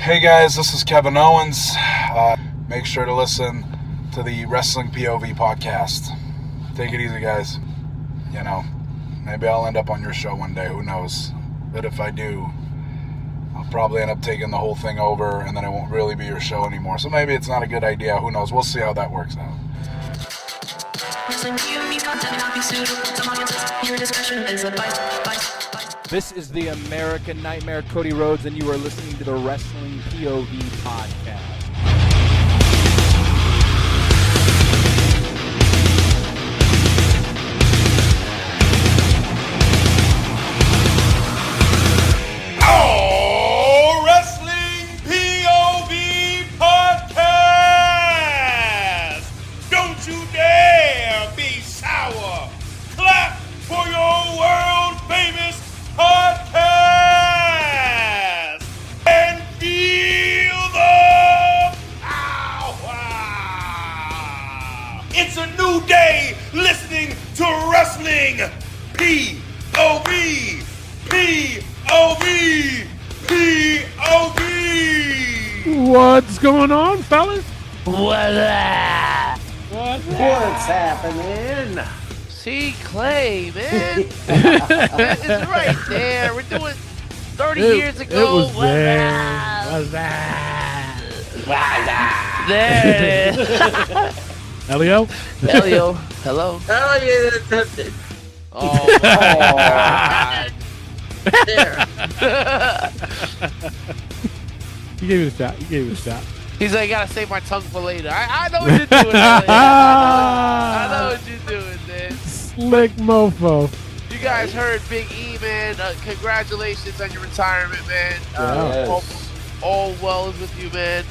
Hey guys, this is Kevin Owens. Make sure to listen to the Wrestling POV podcast. Take it easy, guys. You know, maybe I'll end up on your show one day, who knows. But if I do, I'll probably end up taking the whole thing over and then it won't really be your show anymore. So maybe it's not a good idea, who knows. We'll see how that works out. This is the American Nightmare, Cody Rhodes, and you are listening to the Wrestling POV podcast. Oh, Wrestling POV podcast! Don't you dare be sour! Clap for your world famous podcast and feel the power! It's a new day listening to Wrestling POV! What's going on, fellas? What's happening? See, Clay, man. It's right there. We're doing 30 years ago. It was there. What's that? There it is. Elio? Elio, hello. Oh, yeah, that's it. Oh, my God. There. You gave it a shot. You gave it a shot. He's like, I gotta save my tongue for later. I know what you're doing, Elio. I know what you're doing, man. Slick mofo. You guys heard Big E, man. Congratulations on your retirement, man. All well is with you, man.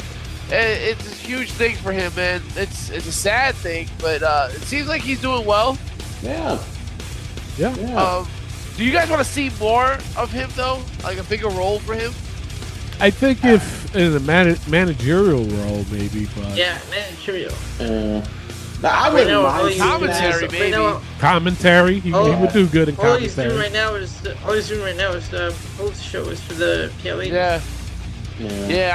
It's a huge thing for him, man. It's a sad thing, but it seems like he's doing well. Yeah. Do you guys want to see more of him, though? Like a bigger role for him? I think if in a managerial role, maybe, but Yeah, managerial. I wouldn't mind Commentary, maybe. commentary, he would do good in All he's doing commentary. right now is host the show is for the PLE. Yeah.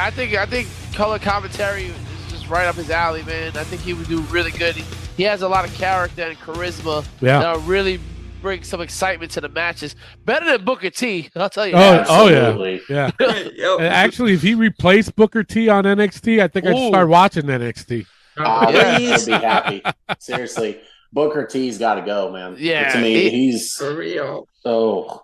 I think color commentary is just right up his alley, man. I think he would do really good. He has a lot of character and charisma that'll really bring some excitement to the matches. Better than Booker T, I'll tell you. Oh yeah. Yo. Actually, if he replaced Booker T on NXT, I think I'd start watching NXT. I'd be happy. Seriously, Booker T's got to go, man. Yeah, to me, he's For real. so.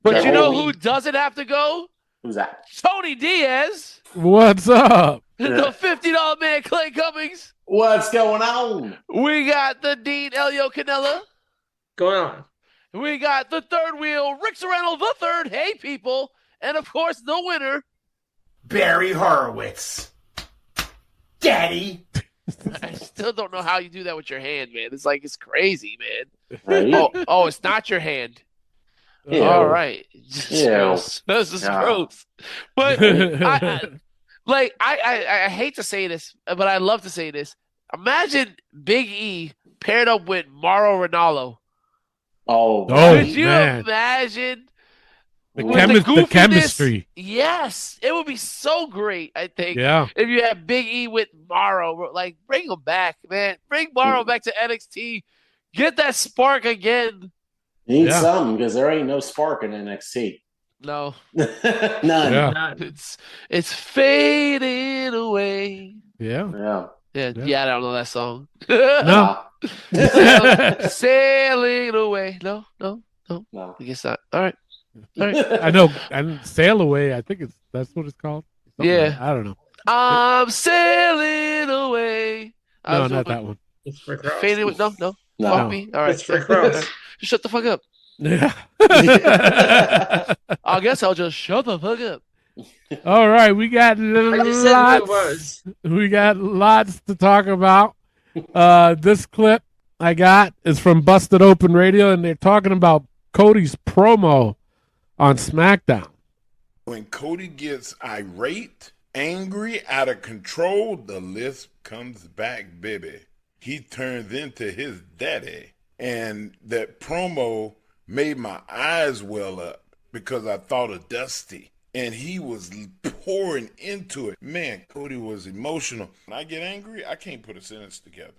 But you know who doesn't have to go? Who's that? Tony Diaz, What's up? the $50 man, Clay Cummings. What's going on? We got the Dean Elio Canella. Going on. We got the third wheel, Rick Serrano the third. Hey, people. And, of course, the winner. Barry Horowitz. Daddy. I still don't know how you do that with your hand, man. It's like, it's crazy, man. Right? Oh, it's not your hand. Ew. All right. Ew. Gross. This is gross. But, I hate to say this, but I love to say this. Imagine Big E paired up with Mauro Ranallo. Could you imagine The chemistry. Yes, it would be so great. I think. Yeah. If you had Big E with Morrow, like bring him back, man. Bring Morrow back to NXT. Get that spark again. Need something because there ain't no spark in NXT. No, None. Yeah. it's fading away. Yeah. Yeah. I don't know that song. No. Sailing away. No. No. I guess not. All right. I know. And Sail Away, I think that's what it's called. Something Yeah. like- I don't know. I'm sailing away. No, not that one. It's for Cross. Fading away. No. No. Fuck me. All right. It's for Cross. Just shut the fuck up. Yeah. I guess I'll just shut the fuck up. All right, we got I just said who it was. We got lots to talk about. This clip I got is from Busted Open Radio, and they're talking about Cody's promo on SmackDown. When Cody gets irate, angry, out of control, the lisp comes back, baby. He turns into his daddy. And that promo made my eyes well up because I thought of Dusty. And he was pouring into it. Man, Cody was emotional. When I get angry, I can't put a sentence together.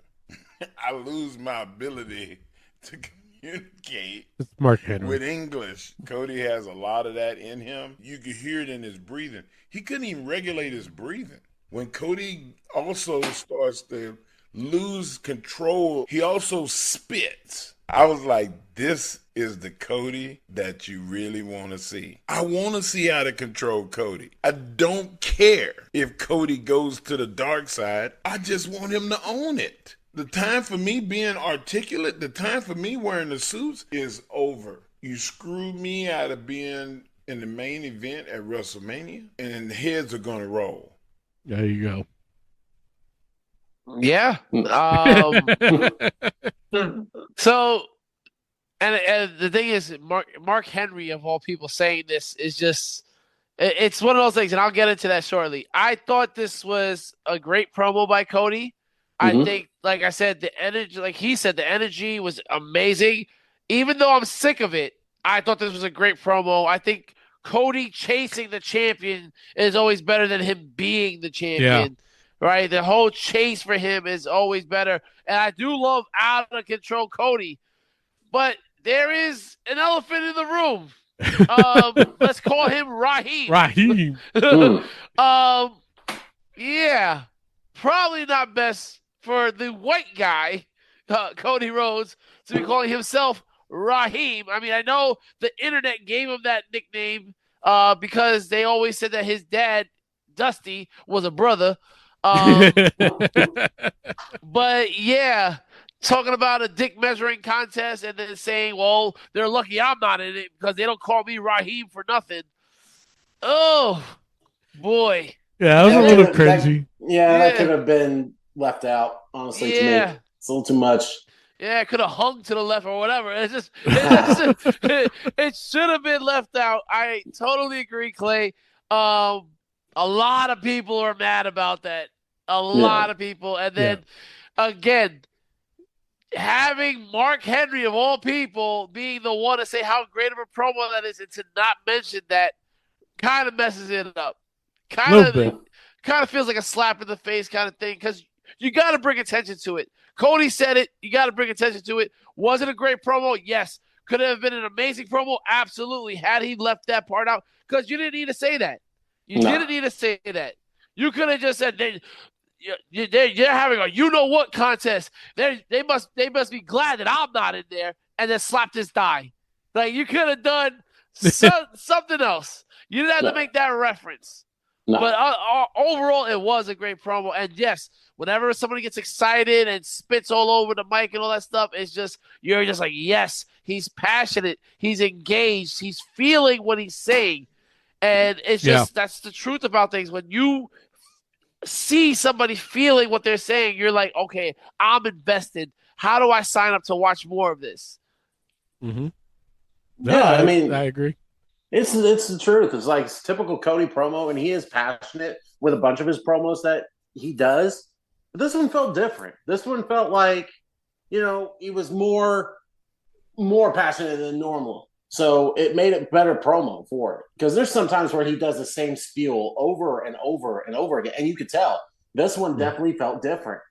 I lose my ability to communicate It's Mark Henry. with English. Cody has a lot of that in him. You could hear it in his breathing. He couldn't even regulate his breathing. When Cody also starts to lose control, he also spits. I was like, this is the Cody that you really want to see. I want to see out of control Cody. I don't care if Cody goes to the dark side. I just want him to own it. The time for me being articulate, the time for me wearing the suits is over. You screwed me out of being in the main event at WrestleMania, and heads are going to roll. There you go. Yeah. So, and the thing is, Mark Henry, of all people, saying this is just, it's one of those things, and I'll get into that shortly. I thought this was a great promo by Cody. I think, like I said, the energy, like he said, the energy was amazing. Even though I'm sick of it, I thought this was a great promo. I think Cody chasing the champion is always better than him being the champion. Yeah. Right? The whole chase for him is always better. And I do love out of control Cody. But there is an elephant in the room. Let's call him Raheem. Raheem. Yeah. Probably not best for the white guy, Cody Rhodes, to be calling himself Raheem. I mean, I know the internet gave him that nickname because they always said that his dad, Dusty, was a brother. But yeah, talking about a dick measuring contest and then saying, well, they're lucky I'm not in it because they don't call me Raheem for nothing. Oh, boy. Yeah, that was a little cringy. That could have been left out, honestly, to me. It's a little too much. Yeah, it could have hung to the left or whatever. It should have been left out. I totally agree, Clay. A lot of people are mad about that. A lot of people. And then, again, having Mark Henry, of all people, being the one to say how great of a promo that is and to not mention that kind of messes it up. Kind of feels like a slap in the face kind of thing because you got to bring attention to it. Cody said it. You got to bring attention to it. Was it a great promo? Yes. Could it have been an amazing promo? Absolutely. Had he left that part out, because you didn't need to say that. You didn't need to say that. You could have just said they're having a you-know-what contest. They must be glad that I'm not in there, and then slapped his thigh. Like, you could have done something else. You didn't have to make that reference. No. But overall, it was a great promo. And yes, whenever somebody gets excited and spits all over the mic and all that stuff, you're just like, yes, he's passionate, he's engaged, he's feeling what he's saying. And it's just, that's the truth about things. When you see somebody feeling what they're saying, you're like, okay, I'm invested. How do I sign up to watch more of this? Mm-hmm. No, I mean, I agree. It's the truth. It's like typical Cody promo, and he is passionate with a bunch of his promos that he does. But this one felt different. This one felt like, he was more passionate than normal. So it made it better promo for it. Because there's some times where he does the same spiel over and over and over again, and you could tell this one definitely felt different,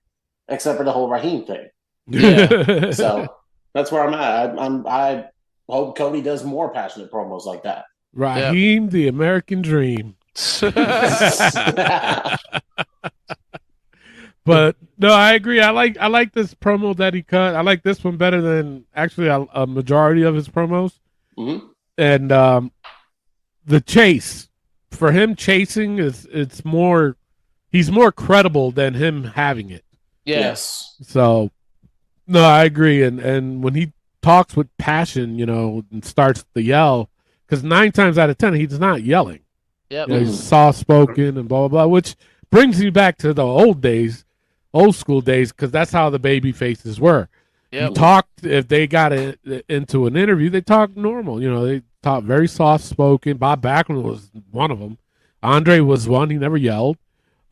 except for the whole Raheem thing. Yeah. So that's where I'm at. I hope Cody does more passionate promos like that. Raheem, the American Dream. But no, I agree. I like this promo that he cut. I like this one better than actually a majority of his promos. Mm-hmm. And the chase for him chasing he's more credible than him having it. Yes. So no, I agree. And when he talks with passion, and starts to yell, because 9 times out of 10 he's not yelling. Yep. He's soft spoken and blah blah blah, which brings me back to the old school days, because that's how the baby faces were. Yep. You talked, if they got into an interview, they talked normal. They talked very soft spoken. Bob Backlund was one of them. Andre was one. He never yelled.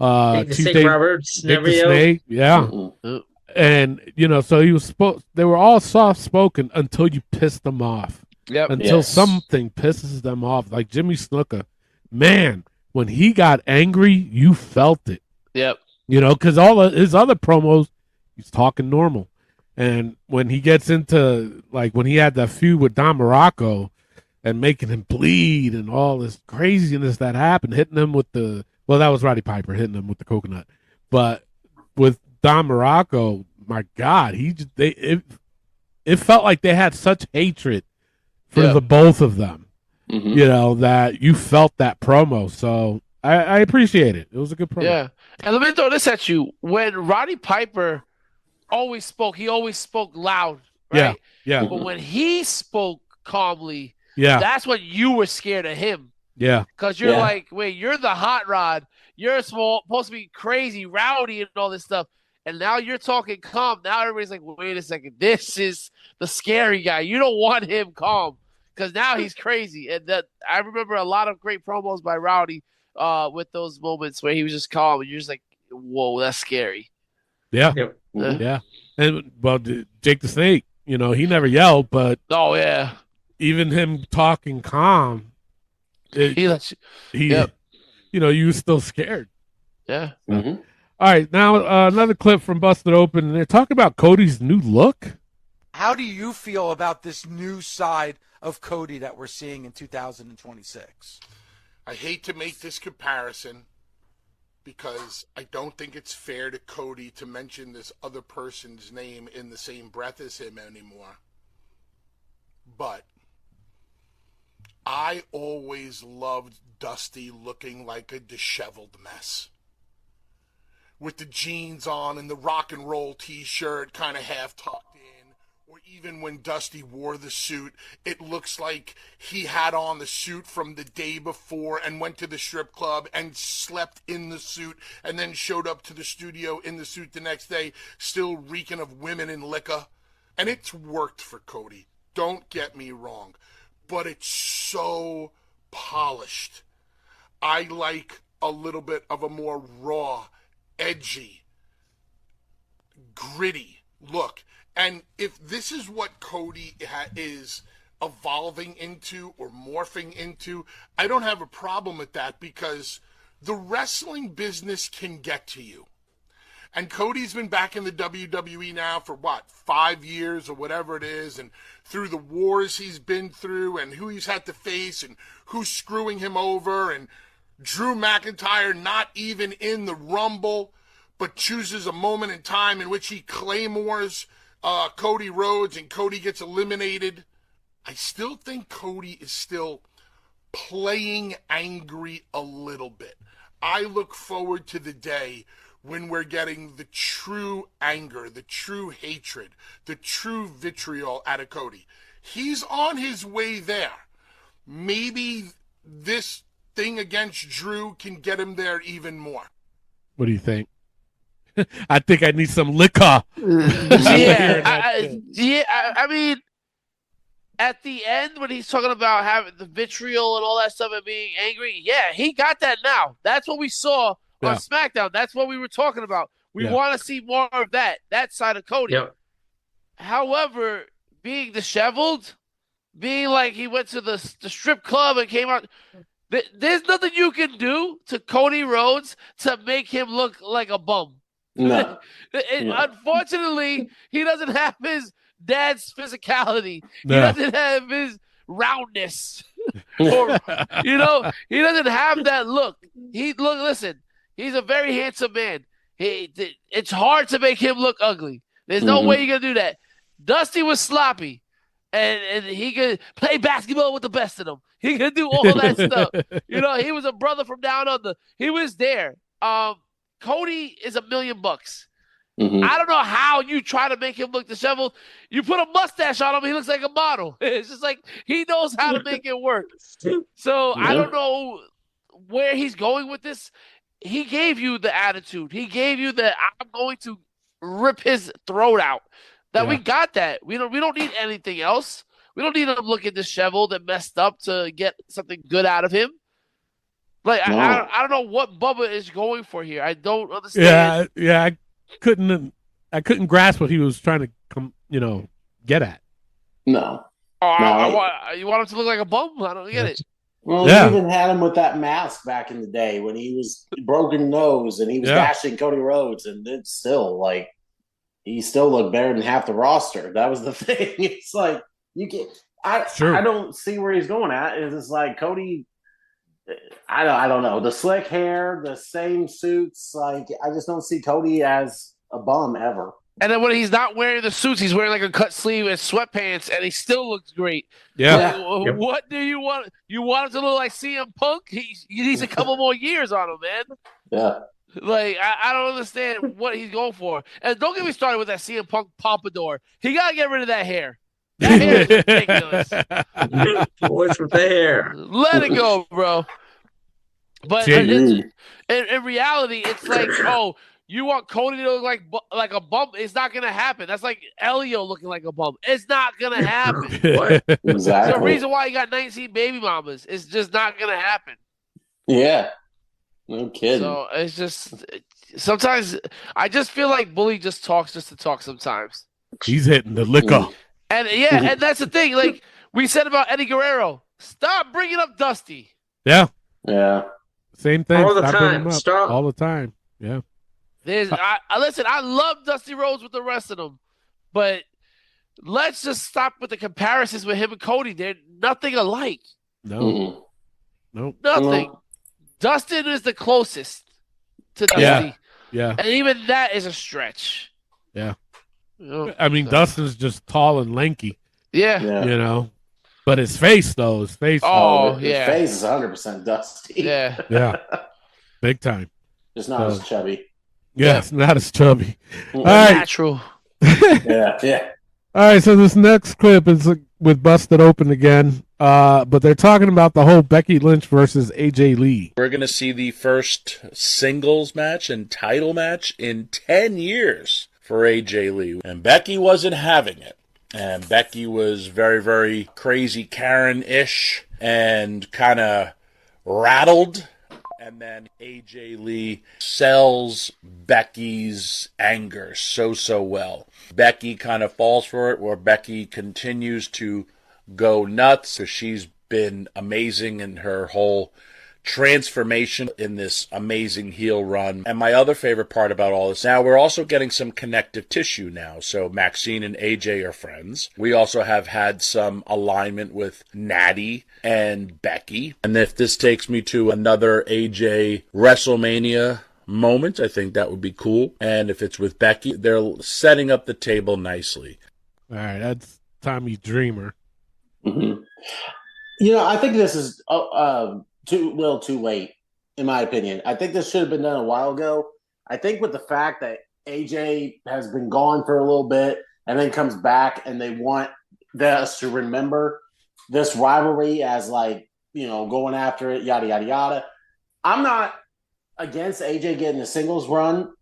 Chief Roberts never yelled. Snake, yeah. Mm-hmm. And so he was they were all soft spoken until you pissed them off. Yep. Until something pisses them off, like Jimmy Snuka. Man, when he got angry, you felt it. Yep. You know, because all of his other promos, he's talking normal. And when he gets into, like, when he had that feud with Don Morocco and making him bleed and all this craziness that happened, hitting him with well, that was Roddy Piper hitting him with the coconut. But with Don Morocco, my God, it felt like they had such hatred for the both of them, you know, that you felt that promo. So I appreciate it. It was a good promo. Yeah. And let me throw this at you. When Roddy Piper always spoke, he always spoke loud, right? Yeah. But when he spoke calmly, that's when you were scared of him. Yeah. Because you're like, wait, you're the hot rod. You're supposed to be crazy, rowdy, and all this stuff. And now you're talking calm. Now everybody's like, wait a second. This is the scary guy. You don't want him calm because now he's crazy. And I remember a lot of great promos by Rowdy with those moments where he was just calm. And you're just like, whoa, that's scary. Yeah. Yeah. And, well, Jake the Snake, you know, he never yelled, but even him talking calm, you know, you were still scared. Yeah. All right, now another clip from Busted Open, and they're talking about Cody's new look. How do you feel about this new side of Cody that we're seeing in 2026? I hate to make this comparison because I don't think it's fair to Cody to mention this other person's name in the same breath as him anymore. But I always loved Dusty looking like a disheveled mess. With the jeans on and the rock and roll t-shirt kind of half tucked in, or even when Dusty wore the suit, it looks like he had on the suit from the day before and went to the strip club and slept in the suit and then showed up to the studio in the suit the next day, still reeking of women and liquor. And it's worked for Cody. Don't get me wrong, but it's so polished. I like a little bit of a more raw, edgy, gritty look. And if this is what Cody is evolving into or morphing into, I don't have a problem with that because the wrestling business can get to you. And Cody's been back in the WWE now for 5 years or whatever it is, and through the wars he's been through and who he's had to face and who's screwing him over, and Drew McIntyre not even in the Rumble, but chooses a moment in time in which he claymores Cody Rhodes and Cody gets eliminated. I still think Cody is still playing angry a little bit. I look forward to the day when we're getting the true anger, the true hatred, the true vitriol out of Cody. He's on his way there. Maybe this thing against Drew can get him there even more. What do you think? I think I need some liquor. I mean, at the end when he's talking about having the vitriol and all that stuff and being angry, he got that now. That's what we saw on SmackDown. That's what we were talking about. We want to see more of that side of Cody. Yep. However, being disheveled, being like he went to the strip club and came out, there's nothing you can do to Cody Rhodes to make him look like a bum. No. Unfortunately, he doesn't have his dad's physicality. No. He doesn't have his roundness. Or, he doesn't have that look. Listen, he's a very handsome man. It's hard to make him look ugly. There's no way you're going to do that. Dusty was sloppy, and he could play basketball with the best of them. He could do all that stuff. He was a brother from down under. He was there. Cody is $1 million. I don't know how you try to make him look disheveled. You put a mustache on him, he looks like a model. It's just like he knows how to make it work. So I don't know where he's going with this. He gave you the attitude. He gave you the I'm going to rip his throat out. We got that. We don't need anything else. We don't need him looking disheveled and messed up to get something good out of him. Like I don't know what Bubba is going for here. I don't understand. Yeah. I couldn't grasp what he was trying to get at. No. You want him to look like a bum? I don't get it. Well, you even had him with that mask back in the day when he was broken nose, and he was broken nose, and he was dashing Cody Rhodes, and it's still like he still looked better than half the roster. That was the thing. It's like I don't see where he's going at. It's like Cody. I don't know, the slick hair, the same suits. Like I just don't see Cody as a bum ever. And then when he's not wearing the suits, he's wearing like a cut sleeve and sweatpants, and he still looks great. Yeah. Like, what do you want? You want him to look like CM Punk? He needs a couple more years on him, man. Yeah. Like, I don't understand what he's going for. And don't get me started with that CM Punk pompadour. He got to get rid of that hair. That hair is ridiculous. What's with the hair? Let it go, bro. But in reality, it's like, oh, you want Cody to look like a bum? It's not going to happen. That's like Elio looking like a bum. It's not going to happen. What? Exactly. There's a reason why he got 19 baby mamas. It's just not going to happen. Yeah. No kidding. So it's just sometimes I just feel like Bully just talks just to talk sometimes. He's hitting the liquor. And and that's the thing. Like we said about Eddie Guerrero, stop bringing up Dusty. Yeah. Yeah. Same thing. All the Stop time. bringing him up. Stop. All the time. Yeah. Listen, I love Dusty Rhodes with the rest of them, but let's just stop with the comparisons with him and Cody. They're nothing alike. No. Mm-hmm. Nope. Nothing. No. Dustin is the closest to Dusty. Yeah. And even that is a stretch. Yeah. You know, I mean, Dustin's just tall and lanky, Yeah. you know. But his face, though, his face. Oh, his yeah. face is 100% Dusty. Yeah. Yeah. Big time. Just not as chubby. Yeah, it's not as chubby. All Natural. Yeah. All right, so this next clip is with Busted Open again, but they're talking about the whole Becky Lynch versus AJ Lee. We're going to see the first singles match and title match in 10 years for AJ Lee. And Becky wasn't having it. And Becky was very, very crazy Karen-ish and kind of rattled. And then AJ Lee sells Becky's anger so well. Becky kind of falls for it, where Becky continues to go nuts because she's been amazing in her whole transformation in this amazing heel run. And my other favorite part about all this, now we're also getting some connective tissue now. So Maxine and AJ are friends. We also have had some alignment with Natty and Becky. And if this takes me to another AJ WrestleMania moment, I think that would be cool. And if it's with Becky, they're setting up the table nicely. All right, that's Tommy Dreamer. Mm-hmm. You know, I think this is too late, in my opinion. I think this should have been done a while ago. I think with the fact that AJ has been gone for a little bit and then comes back, and they want us to remember this rivalry as, like, you know, going after it, yada, yada, yada. I'm not against AJ getting a singles run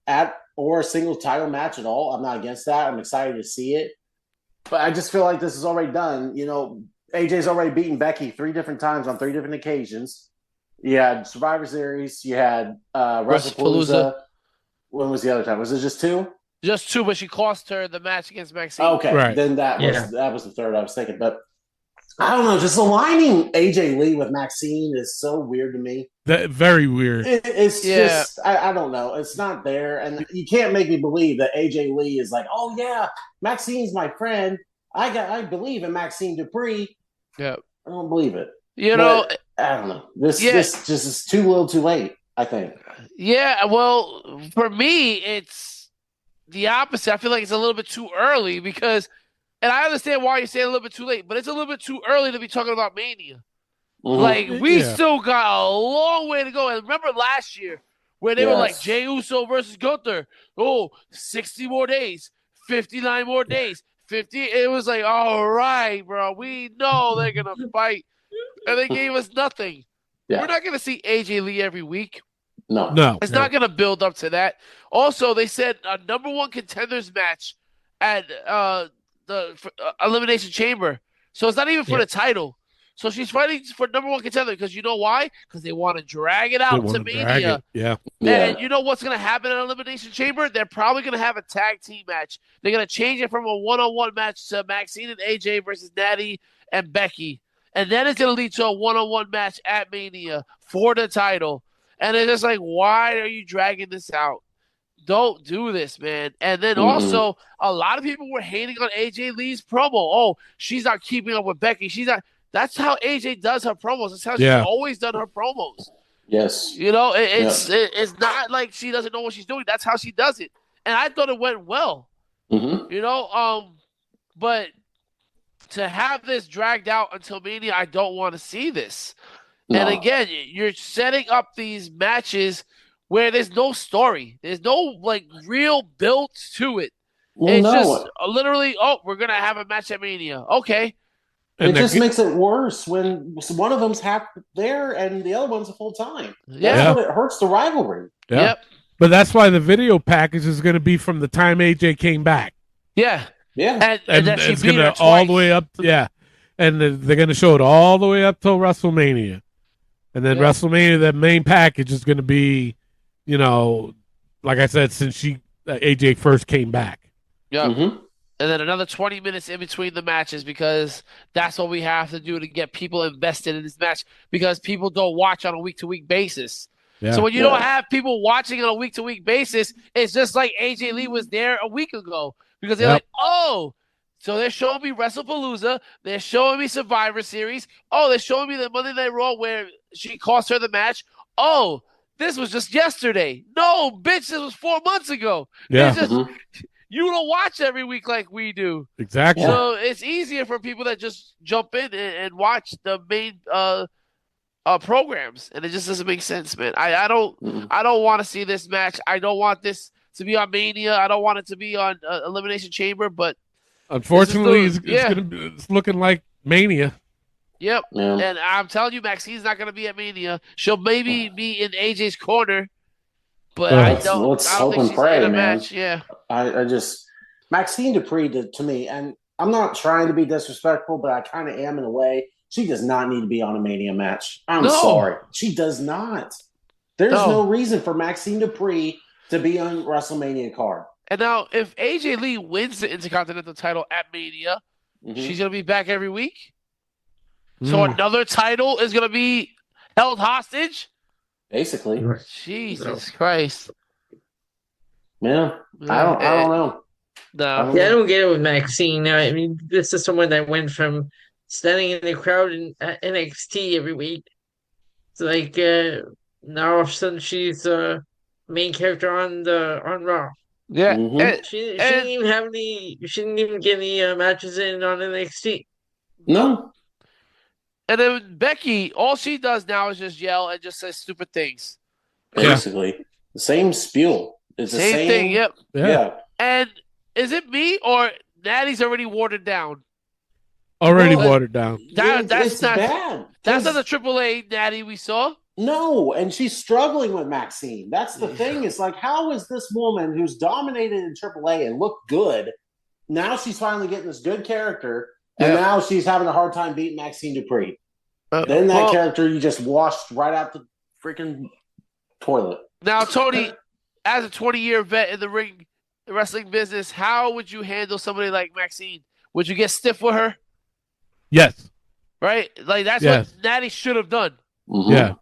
or a singles title match at all. I'm not against that. I'm excited to see it. But I just feel like this is already done. You know, AJ's already beaten Becky 3 different times on 3 different occasions. You had Survivor Series. You had WrestlePalooza. When was the other time? Was it just 2? Just 2, but she cost her the match against Maxine. Okay, right. Then that was the third I was thinking. But I don't know. Just aligning AJ Lee with Maxine is so weird to me. That very weird. It's just I don't know. It's not there, and you can't make me believe that AJ Lee is like, oh yeah, Maxine's my friend. I believe in Maxine Dupree. Yeah, I don't believe it. You know, I don't know. This just is too little, too late, I think. Yeah, well, for me, it's the opposite. I feel like it's a little bit too early because, and I understand why you say a little bit too late, but it's a little bit too early to be talking about Mania. Mm-hmm. Like, we still got a long way to go. And remember last year where they were like, Jey Uso versus Gunther. Oh, 60 more days, 59 more days, 50. It was like, all right, bro, we know they're going to fight. And they gave us nothing. Yeah. We're not going to see AJ Lee every week. No. It's not going to build up to that. Also, they said a number 1 contenders match at the Elimination Chamber. So it's not even for the title. So she's fighting for number 1 contender because you know why? Because they want to drag it out to Mania. Yeah. And you know what's going to happen at Elimination Chamber? They're probably going to have a tag team match. They're going to change it from a one-on-one match to Maxine and AJ versus Natty and Becky. and then it's going to lead to a one-on-one match at Mania for the title. And it's just like, why are you dragging this out? Don't do this, man. And then also, a lot of people were hating on AJ Lee's promo. Oh, she's not keeping up with Becky. She's not. That's how AJ does her promos. That's how she's always done her promos. Yes. You know, it's not like she doesn't know what she's doing. That's how she does it. And I thought it went well. You know, but to have this dragged out until Mania, I don't want to see this. No. And again, you're setting up these matches where there's no story. There's no, like, real build to it. Well, it's just literally, we're going to have a match at Mania. Okay. It just makes it worse when one of them's half there and the other one's a full time. That's what it hurts the rivalry. Yeah. Yep. But that's why the video package is going to be from the time AJ came back. Yeah. Yeah. And it's going to all the way up. And they're going to show it all the way up till WrestleMania. And then WrestleMania, that main package is going to be, you know, like I said, since AJ first came back. Yeah. And then another 20 minutes in between the matches because that's what we have to do to get people invested in this match because people don't watch on a week-to-week basis. Yeah. So when you don't have people watching on a week-to-week basis, it's just like AJ Lee was there a week ago because they're like, so they're showing me WrestlePalooza. They're showing me Survivor Series. They're showing me the Monday Night Raw where she cost her the match. This was just yesterday. No, bitch, this was 4 months ago. Yeah. You don't watch every week like we do. Exactly. So it's easier for people that just jump in and watch the main programs, and it just doesn't make sense, man. I don't want to see this match. I don't want this to be on Mania. I don't want it to be on Elimination Chamber, but unfortunately, it's looking like Mania. Yep. Yeah. And I'm telling you, Maxine's not going to be at Mania. She'll maybe be in AJ's corner. But let's hope and pray, man. Match. Yeah, I just Maxine Dupree to me, and I'm not trying to be disrespectful, but I kind of am in a way. She does not need to be on a Mania match. I'm sorry, she does not. There's no reason for Maxine Dupree to be on WrestleMania card. And now, if AJ Lee wins the Intercontinental title at Mania, she's gonna be back every week. So another title is gonna be held hostage. Basically. Jesus Christ. Yeah. I don't know. No. Yeah, I don't get it with Maxine. I mean, this is someone that went from standing in the crowd in NXT every week. It's like now all of a sudden she's main character on Raw. Yeah. She didn't even have any. She didn't even get any matches in on NXT. No. And then Becky, all she does now is just yell and just say stupid things. Basically. The same spiel. It's the same thing, yep. Yeah. And is it me or Natty's already watered down? Watered down. That's not bad. That's not the AAA Natty we saw. No, and she's struggling with Maxine. That's the thing. It's like, how is this woman who's dominated in AAA and looked good, now she's finally getting this good character, and now she's having a hard time beating Maxine Dupree. Then that character you just washed right out the freaking toilet. Now, Tony, as a 20-year vet in the wrestling business, how would you handle somebody like Maxine? Would you get stiff with her? Yes. Right? Like, that's what Natty should have done. Yeah.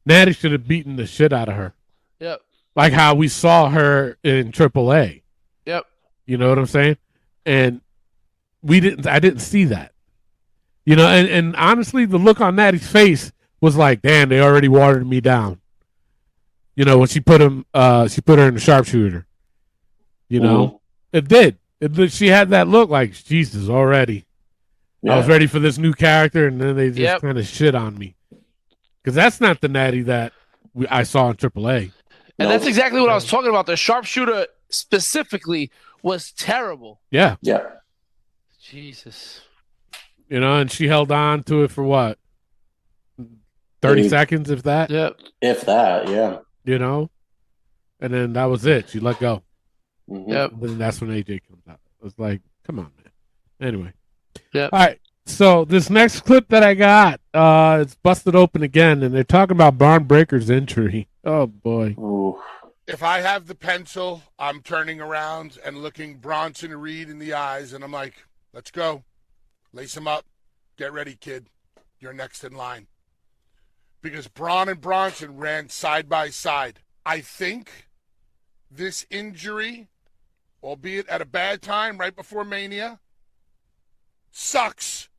Natty should have beaten the shit out of her. Yep. Like how we saw her in AAA. Yep. You know what I'm saying? And I didn't see that. You know, and honestly, the look on Natty's face was like, damn, they already watered me down. You know, when she put her in the sharpshooter. You know? It did. She had that look like, Jesus, already. Yeah. I was ready for this new character, and then they just kind of shit on me. Because that's not the Natty that I saw in AAA. And that's exactly what I was talking about. The sharpshooter specifically was terrible. Yeah. Yeah. Jesus. You know, and she held on to it for what? 30 seconds, if that? Yep. If that, yeah. You know? And then that was it. She let go. Yep. And then that's when AJ comes out. I was like, come on, man. Anyway. Yep. All right. So this next clip that I got, it's busted open again, and they're talking about Braun Breaker's injury. Oh, boy. Ooh. If I have the pencil, I'm turning around and looking Bronson Reed in the eyes, and I'm like, let's go. Lace him up. Get ready, kid. you're next in line. Because Braun and Bronson ran side by side. I think this injury, albeit at a bad time right before Mania, sucks.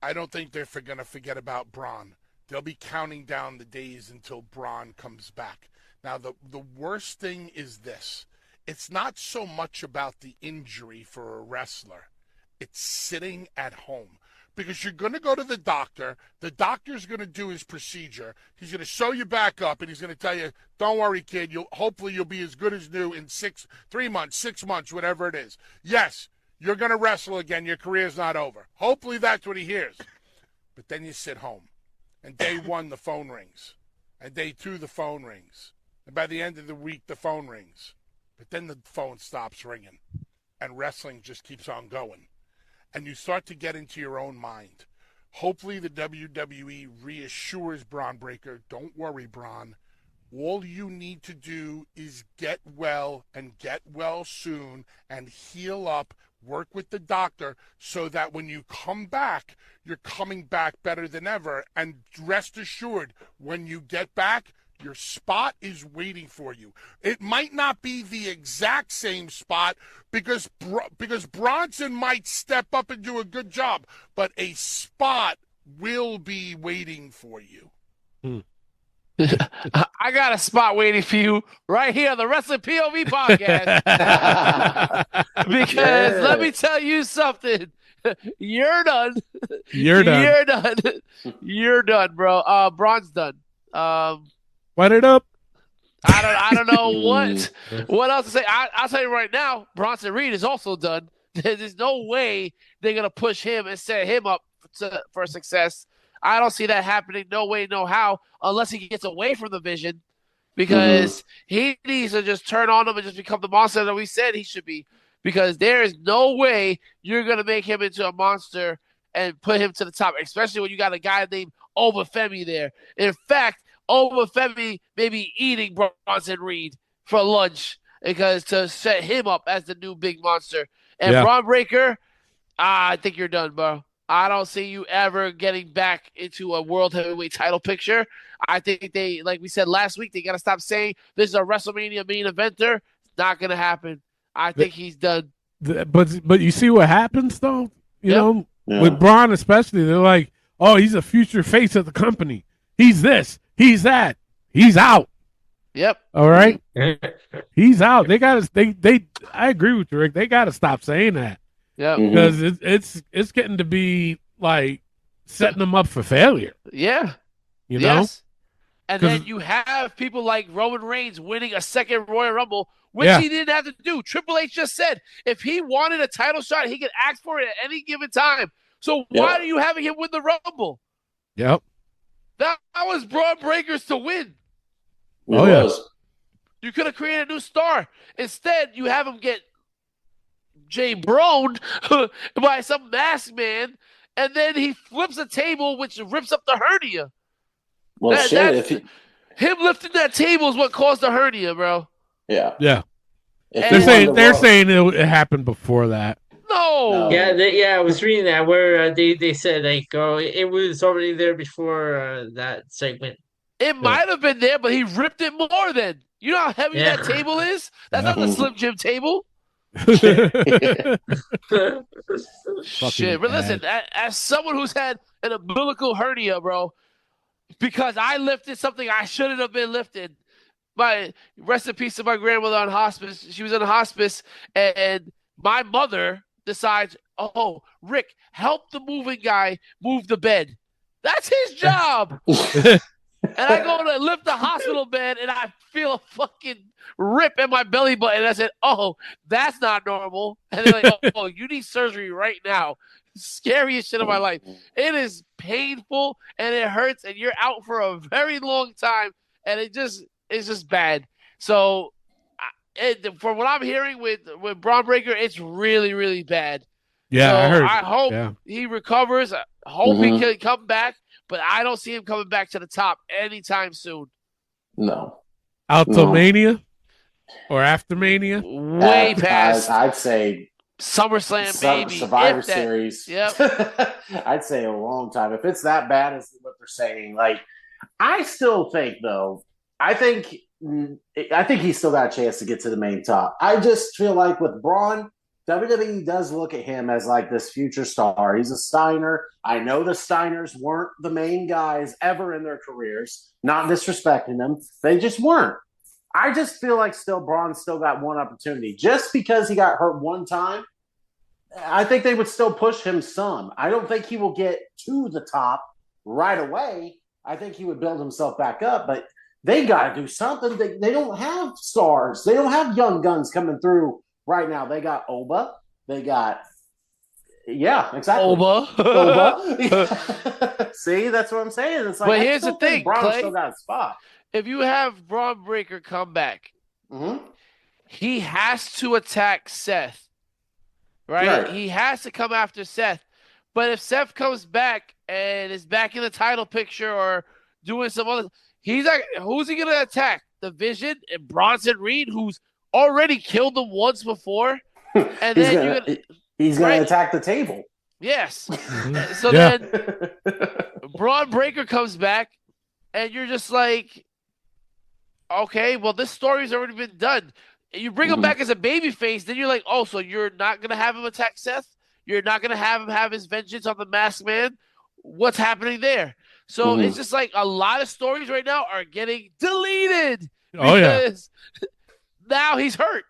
I don't think they're going to forget about Braun. They'll be counting down the days until Braun comes back. Now, the worst thing is this. It's not so much about the injury for a wrestler. It's sitting at home. Because you're going to go to the doctor. The doctor's going to do his procedure. He's going to sew you back up, and he's going to tell you, don't worry, kid. Hopefully you'll be as good as new in 3 months, 6 months, whatever it is. Yes, you're going to wrestle again. Your career's not over. Hopefully that's what he hears. But then you sit home. And day 1, the phone rings. And day 2, the phone rings. And by the end of the week, the phone rings. But then the phone stops ringing. And wrestling just keeps on going. And you start to get into your own mind. Hopefully the WWE reassures Braun Breaker, don't worry, Braun. All you need to do is get well and get well soon and heal up, work with the doctor so that when you come back, you're coming back better than ever. And rest assured, when you get back, your spot is waiting for you. It might not be the exact same spot because Bronson might step up and do a good job, but a spot will be waiting for you. I got a spot waiting for you right here on the Wrestling POV podcast. Because let me tell you something. You're done. You're done. You're done. You're done, bro. Braun's done. Wet it up. I don't know what else to say. I'll tell you right now, Bronson Reed is also done. There's no way they're gonna push him and set him up for success. I don't see that happening. No way, no how, unless he gets away from the Vision, because he needs to just turn on him and just become the monster that we said he should be. Because there is no way you're gonna make him into a monster and put him to the top, especially when you got a guy named Obafemi there. In fact, Obafemi may be eating Bronson Reed for lunch because to set him up as the new big monster. And Braun Breaker, I think you're done, bro. I don't see you ever getting back into a world heavyweight title picture. I think they, like we said last week, they got to stop saying this is a WrestleMania main eventer. It's not going to happen. I think he's done. But you see what happens, though? You know, with Braun especially, they're like, oh, he's a future face of the company. He's this. He's that. He's out. Yep. All right. He's out. They got to. I agree with you, Rick. They got to stop saying that. Yeah. Because it's getting to be like setting them up for failure. Yeah. You know. Yes. And then you have people like Roman Reigns winning a second Royal Rumble, which he didn't have to do. Triple H just said if he wanted a title shot, he could ask for it at any given time. So why are you having him win the Rumble? Yep. That was Braun Breaker's to win. You could have created a new star. Instead, you have him get Jay Browned by some masked man, and then he flips a table, which rips up the hernia. Well, him lifting that table is what caused the hernia, bro. Yeah. Yeah. They're saying it happened before that. No. Yeah, I was reading that where they said like, oh, it was already there before that segment. It might have been there, but he ripped it more then. You know how heavy that table is? That's not the Slim Jim table. Shit, but listen, as someone who's had an umbilical hernia, bro, because I lifted something I shouldn't have been lifted. My rest in peace to my grandmother on hospice. She was in hospice, and my mother decides, oh, Rick, help the moving guy move the bed. That's his job. And I go to lift the hospital bed, and I feel a fucking rip in my belly button. And I said, oh, that's not normal. And they're like, oh, you need surgery right now. Scariest shit of my life. It is painful, and it hurts, and you're out for a very long time, and it's just bad. So from what I'm hearing with Braun Breaker, it's really, really bad. Yeah, so I heard. I hope he recovers. I hope he can come back, but I don't see him coming back to the top anytime soon. No. Out till Mania or after Mania? Way past. I'd say SummerSlam, maybe. Survivor Series. Yep. I'd say a long time. If it's that bad as what they're saying, like, I still think, though, I think he's still got a chance to get to the main top. I just feel like with Braun, WWE does look at him as like this future star. He's a Steiner. I know the Steiners weren't the main guys ever in their careers. Not disrespecting them. They just weren't. I just feel like Braun still got one opportunity. Just because he got hurt one time, I think they would still push him some. I don't think he will get to the top right away. I think he would build himself back up, but they got to do something. They don't have stars. They don't have young guns coming through right now. They got Oba. They got, yeah, exactly. Oba. See, that's what I'm saying. It's like, but here's the thing, Braun Clay, still got a spot. If you have Braun Breaker come back, he has to attack Seth, right? He has to come after Seth. But if Seth comes back and is back in the title picture or doing some other, he's like, who's he gonna attack? The Vision and Bronson Reed, who's already killed him once before, and he's gonna attack the table. Yes. So then Braun Breaker comes back, and you're just like, okay, well, this story's already been done. You bring him back as a babyface, then you're like, oh, so you're not gonna have him attack Seth? You're not gonna have him have his vengeance on the Masked Man? What's happening there? So it's just like a lot of stories right now are getting deleted because now he's hurt,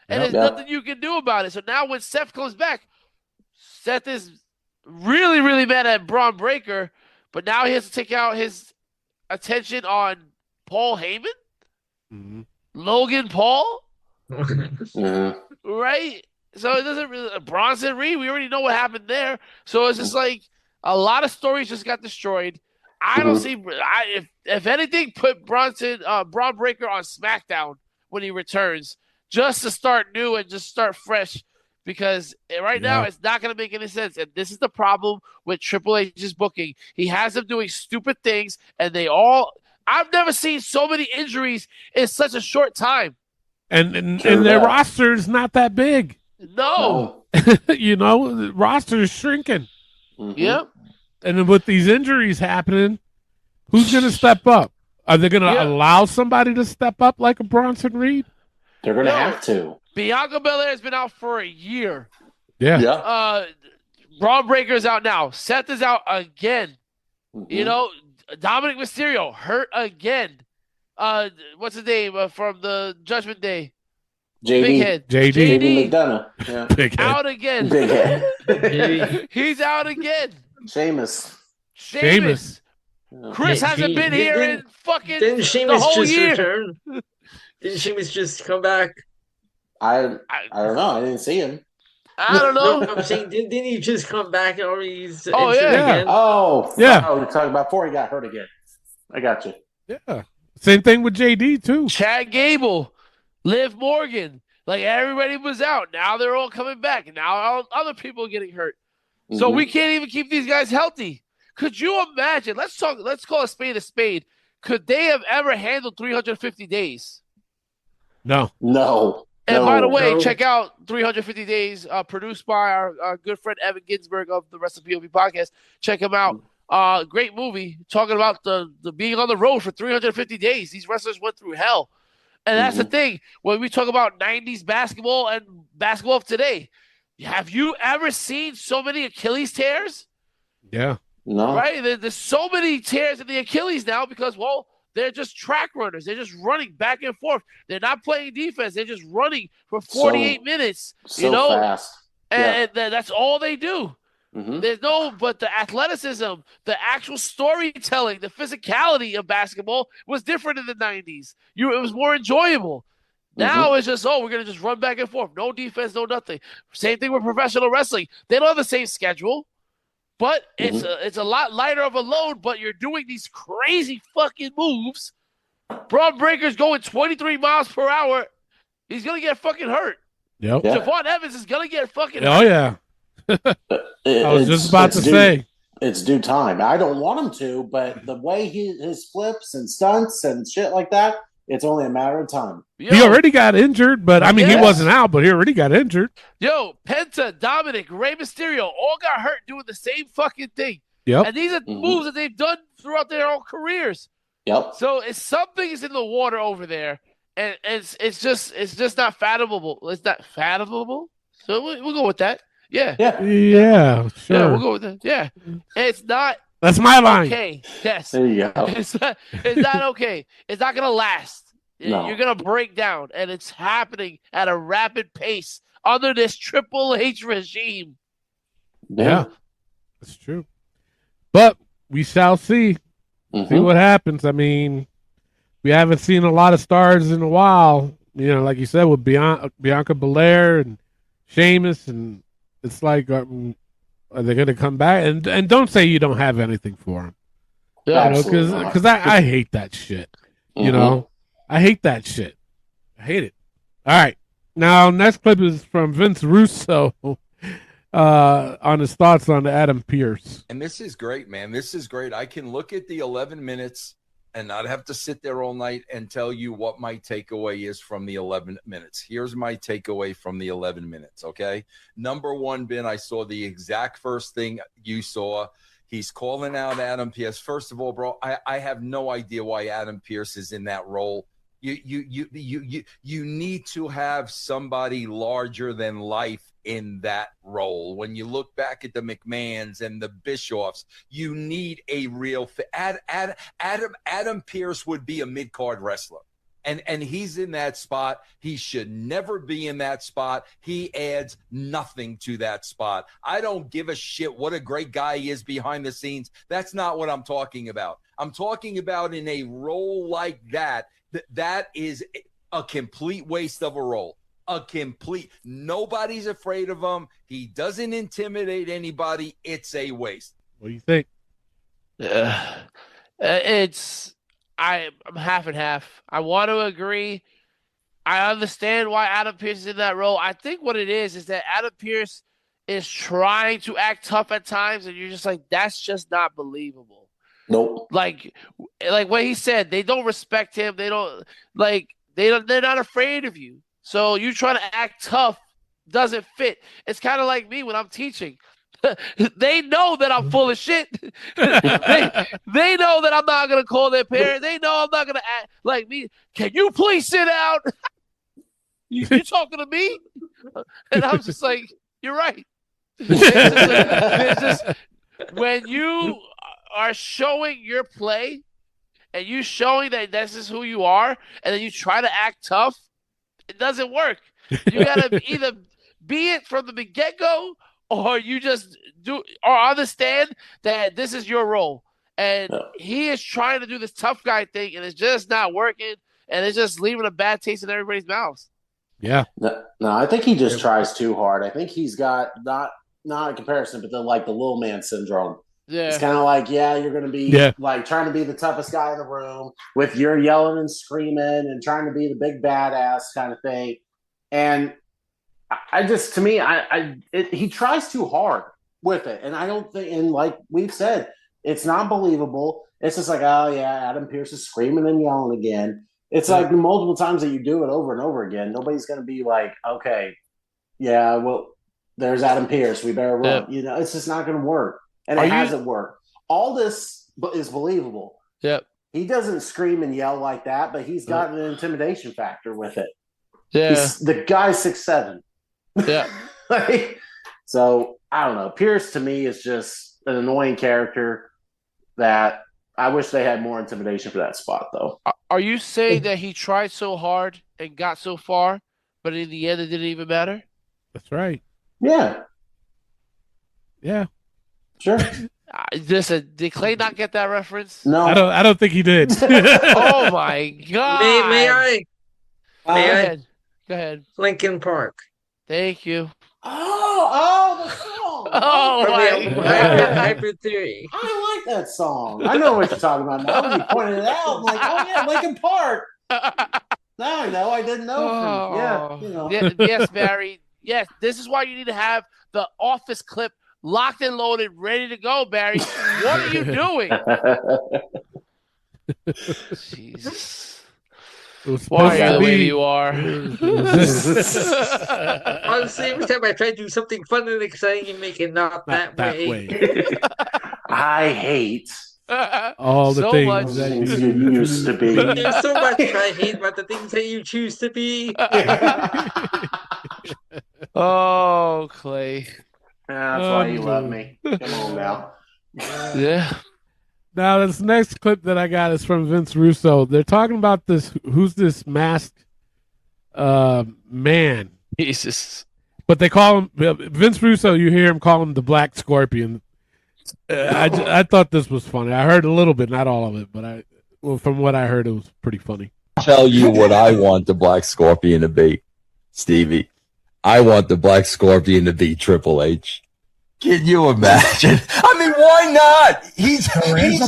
and there's nothing you can do about it. So now when Seth comes back, Seth is really, really mad at Braun Breaker, but now he has to take out his attention on Paul Heyman, Logan Paul, right? So it doesn't really. Bronson Reed, we already know what happened there. So it's just like a lot of stories just got destroyed. I don't see. If anything, put Braun Breaker on SmackDown when he returns, just to start new and just start fresh. Because right now it's not going to make any sense, and this is the problem with Triple H's booking. He has them doing stupid things, and they all. I've never seen so many injuries in such a short time. And their roster is not that big. No. You know, the roster is shrinking. Yep. And then with these injuries happening, who's going to step up? Are they going to allow somebody to step up like a Bronson Reed? They're going to have to. Bianca Belair has been out for a year. Yeah. Braun Breaker is out now. Seth is out again. You know, Dominic Mysterio hurt again. What's his name from the Judgment Day? JD McDonough. Yeah. Big head. Out again. Big head. He's out again. Sheamus. Chris hasn't been here in fucking didn't Sheamus the whole just year. Return? Didn't Sheamus just come back? I don't know. I didn't see him. I don't know. No, I'm saying, didn't he just come back and already he's yeah. again? Oh, yeah. Oh, you're talking about before he got hurt again. I got you. Yeah. Same thing with JD, too. Chad Gable, Liv Morgan. Like, everybody was out. Now they're all coming back. And now all other people are getting hurt. So we can't even keep these guys healthy. Could you imagine? Let's call a spade a spade. Could they have ever handled 350 days? No. And by the way, check out 350 Days, produced by our good friend Evan Ginsberg of the Wrestling POV podcast. Check him out. Great movie talking about the being on the road for 350 days. These wrestlers went through hell. And that's the thing. When we talk about 90s basketball and basketball of today, have you ever seen so many Achilles tears? Yeah. No. Right? There's so many tears in the Achilles now because, well, they're just track runners. They're just running back and forth. They're not playing defense. They're just running for 48 minutes. So fast. And that's all they do. There's but the athleticism, the actual storytelling, the physicality of basketball was different in the 90s. It was more enjoyable. Now it's just, we're going to just run back and forth. No defense, no nothing. Same thing with professional wrestling. They don't have the same schedule. But it's a lot lighter of a load, but you're doing these crazy fucking moves. Braun Breaker's going 23 miles per hour. He's going to get fucking hurt. Yep. Javon Evans is going to get fucking hurt. Oh, yeah. I was just about to say. It's due time. I don't want him to, but the way his flips and stunts and shit like that, It's only a matter of time. Yo, he already got injured, but I mean, he wasn't out, but he already got injured. Yo, Penta, Dominic, Rey Mysterio all got hurt doing the same fucking thing. Yep. And these are moves that they've done throughout their own careers. Yep. So it's something's in the water over there, and it's just not fathomable. It's not fathomable. So we'll go with that. Yeah. Sure. Yeah, we'll go with that. Yeah. It's not. That's my line. Okay. Yes. There you go. It's not okay. It's not gonna last. No. You're gonna break down, and it's happening at a rapid pace under this Triple H regime. Yeah, that's true. But we shall see. See what happens. I mean, we haven't seen a lot of stars in a while. You know, like you said, with Bianca Belair and Sheamus, and it's like, are they going to come back? And don't say you don't have anything for them. Yeah, because I hate that shit. You know, I hate that shit. I hate it. All right. Now, next clip is from Vince Russo on his thoughts on Adam Pearce. And this is great, man. This is great. I can look at the 11 minutes and not have to sit there all night and tell you what my takeaway is from the 11 minutes. Here's my takeaway from the 11 minutes, okay? Number one, Ben, I saw the exact first thing you saw. He's calling out Adam Pearce. First of all, bro, I have no idea why Adam Pearce is in that role. You need to have somebody larger than life in that role. When you look back at the McMahons and the Bischoffs, you need a real Adam Pearce would be a mid-card wrestler. And he's in that spot. He should never be in that spot. He adds nothing to that spot. I don't give a shit what a great guy he is behind the scenes. That's not what I'm talking about. I'm talking about in a role like that, that is a complete waste of a role. Nobody's afraid of him. He doesn't intimidate anybody. It's a waste. What do you think? I'm half and half. I want to agree. I understand why Adam Pearce is in that role. I think what it is that Adam Pearce is trying to act tough at times, and you're just like, that's just not believable. Nope. Like what he said, they don't respect him. They're not afraid of you. So you try to act tough doesn't fit. It's kind of like me when I'm teaching. They know that I'm full of shit. they know that I'm not going to call their parents. They know I'm not going to act like me. Can you please sit down? You talking to me? And I'm just like, you're right. When you are showing your play and you showing that this is who you are, and then you try to act tough, it doesn't work. You got to either be it from the get-go, or you just do or understand that this is your role. And he is trying to do this tough guy thing, and it's just not working, and it's just leaving a bad taste in everybody's mouths. Yeah. No, I think he just tries too hard. I think he's got not a comparison, but the little man syndrome. Yeah. It's kind of like, you're going to be like trying to be the toughest guy in the room with your yelling and screaming and trying to be the big badass kind of thing. And he tries too hard with it. And I don't think, and like we've said, it's not believable. It's just like, oh yeah, Adam Pearce is screaming and yelling again. It's like the multiple times that you do it over and over again, nobody's going to be like, okay, yeah, well, there's Adam Pearce. We better run. Yeah. It's just not going to work. And it hasn't worked. All this is believable. Yep. He doesn't scream and yell like that, but he's got an intimidation factor with it. Yeah. The guy's 6'7". Yeah. So, I don't know. Pierce, to me, is just an annoying character that I wish they had more intimidation for that spot, though. Are you saying that he tried so hard and got so far, but in the end it didn't even matter? That's right. Yeah. Yeah. Sure. Listen, did Clay not get that reference? No. I don't think he did. Oh, my God. May I? Go ahead. Lincoln Park. Thank you. Oh, the song. Oh, my Hybrid Theory. I like that song. I know what you're talking about now. When you pointed it out, I'm like, oh, yeah, Lincoln Park. Now I know. I didn't know. Yes, Barry. Yes, this is why you need to have the Office clip locked and loaded, ready to go, Barry. What are you doing? Jesus. Why are you the way you are? Honestly, every time I try to do something fun and exciting, you make it not that way. I hate all the so things much. that you used to be. There's so much I hate about the things that you choose to be. Oh, Clay. That's why you love me. Come on now. Yeah. Now, this next clip that I got is from Vince Russo. They're talking about this. Who's this masked man? Jesus. But they call him Vince Russo. You hear him call him the Black Scorpion. I thought this was funny. I heard a little bit, not all of it, but from what I heard, it was pretty funny. Tell you what I want the Black Scorpion to be, Stevie. I want the Black Scorpion to be Triple H. Can you imagine? I mean, why not? He's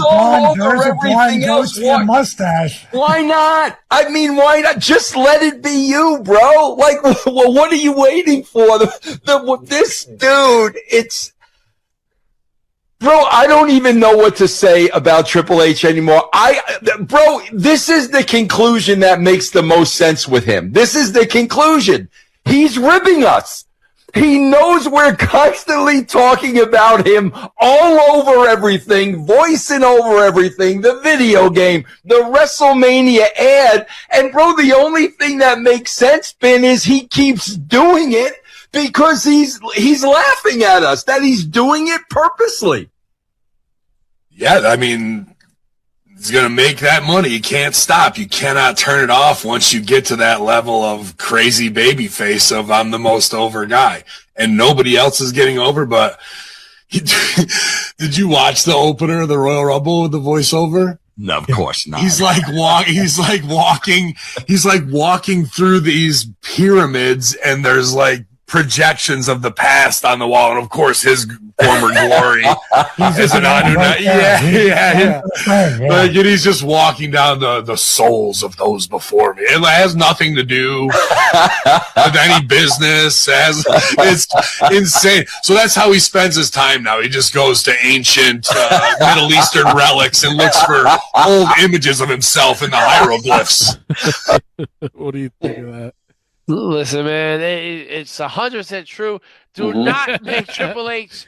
all over everything else. Mustache. Why not? I mean, why not? Just let it be you, bro. Like, well, what are you waiting for? This dude, bro, I don't even know what to say about Triple H anymore. Bro, this is the conclusion that makes the most sense with him. This is the conclusion. He's ribbing us. He knows we're constantly talking about him all over everything, voicing over everything, the video game, the WrestleMania ad. And, bro, the only thing that makes sense, Ben, is he keeps doing it because he's laughing at us, that he's doing it purposely. Yeah, I mean, he's going to make that money. You can't stop. You cannot turn it off once you get to that level of crazy baby face of I'm the most over guy. And nobody else is getting over, but did you watch the opener of the Royal Rumble with the voiceover? No, of course not. He's like walking through these pyramids and there's like projections of the past on the wall, and of course his former glory is an underdog. Like, and he's just walking down the souls of those before me. It has nothing to do with any business. It's insane. So that's how he spends his time now. He just goes to ancient Middle Eastern relics and looks for old images of himself in the hieroglyphs. What do you think of that? Listen, man, it's 100% true. Do not make Triple H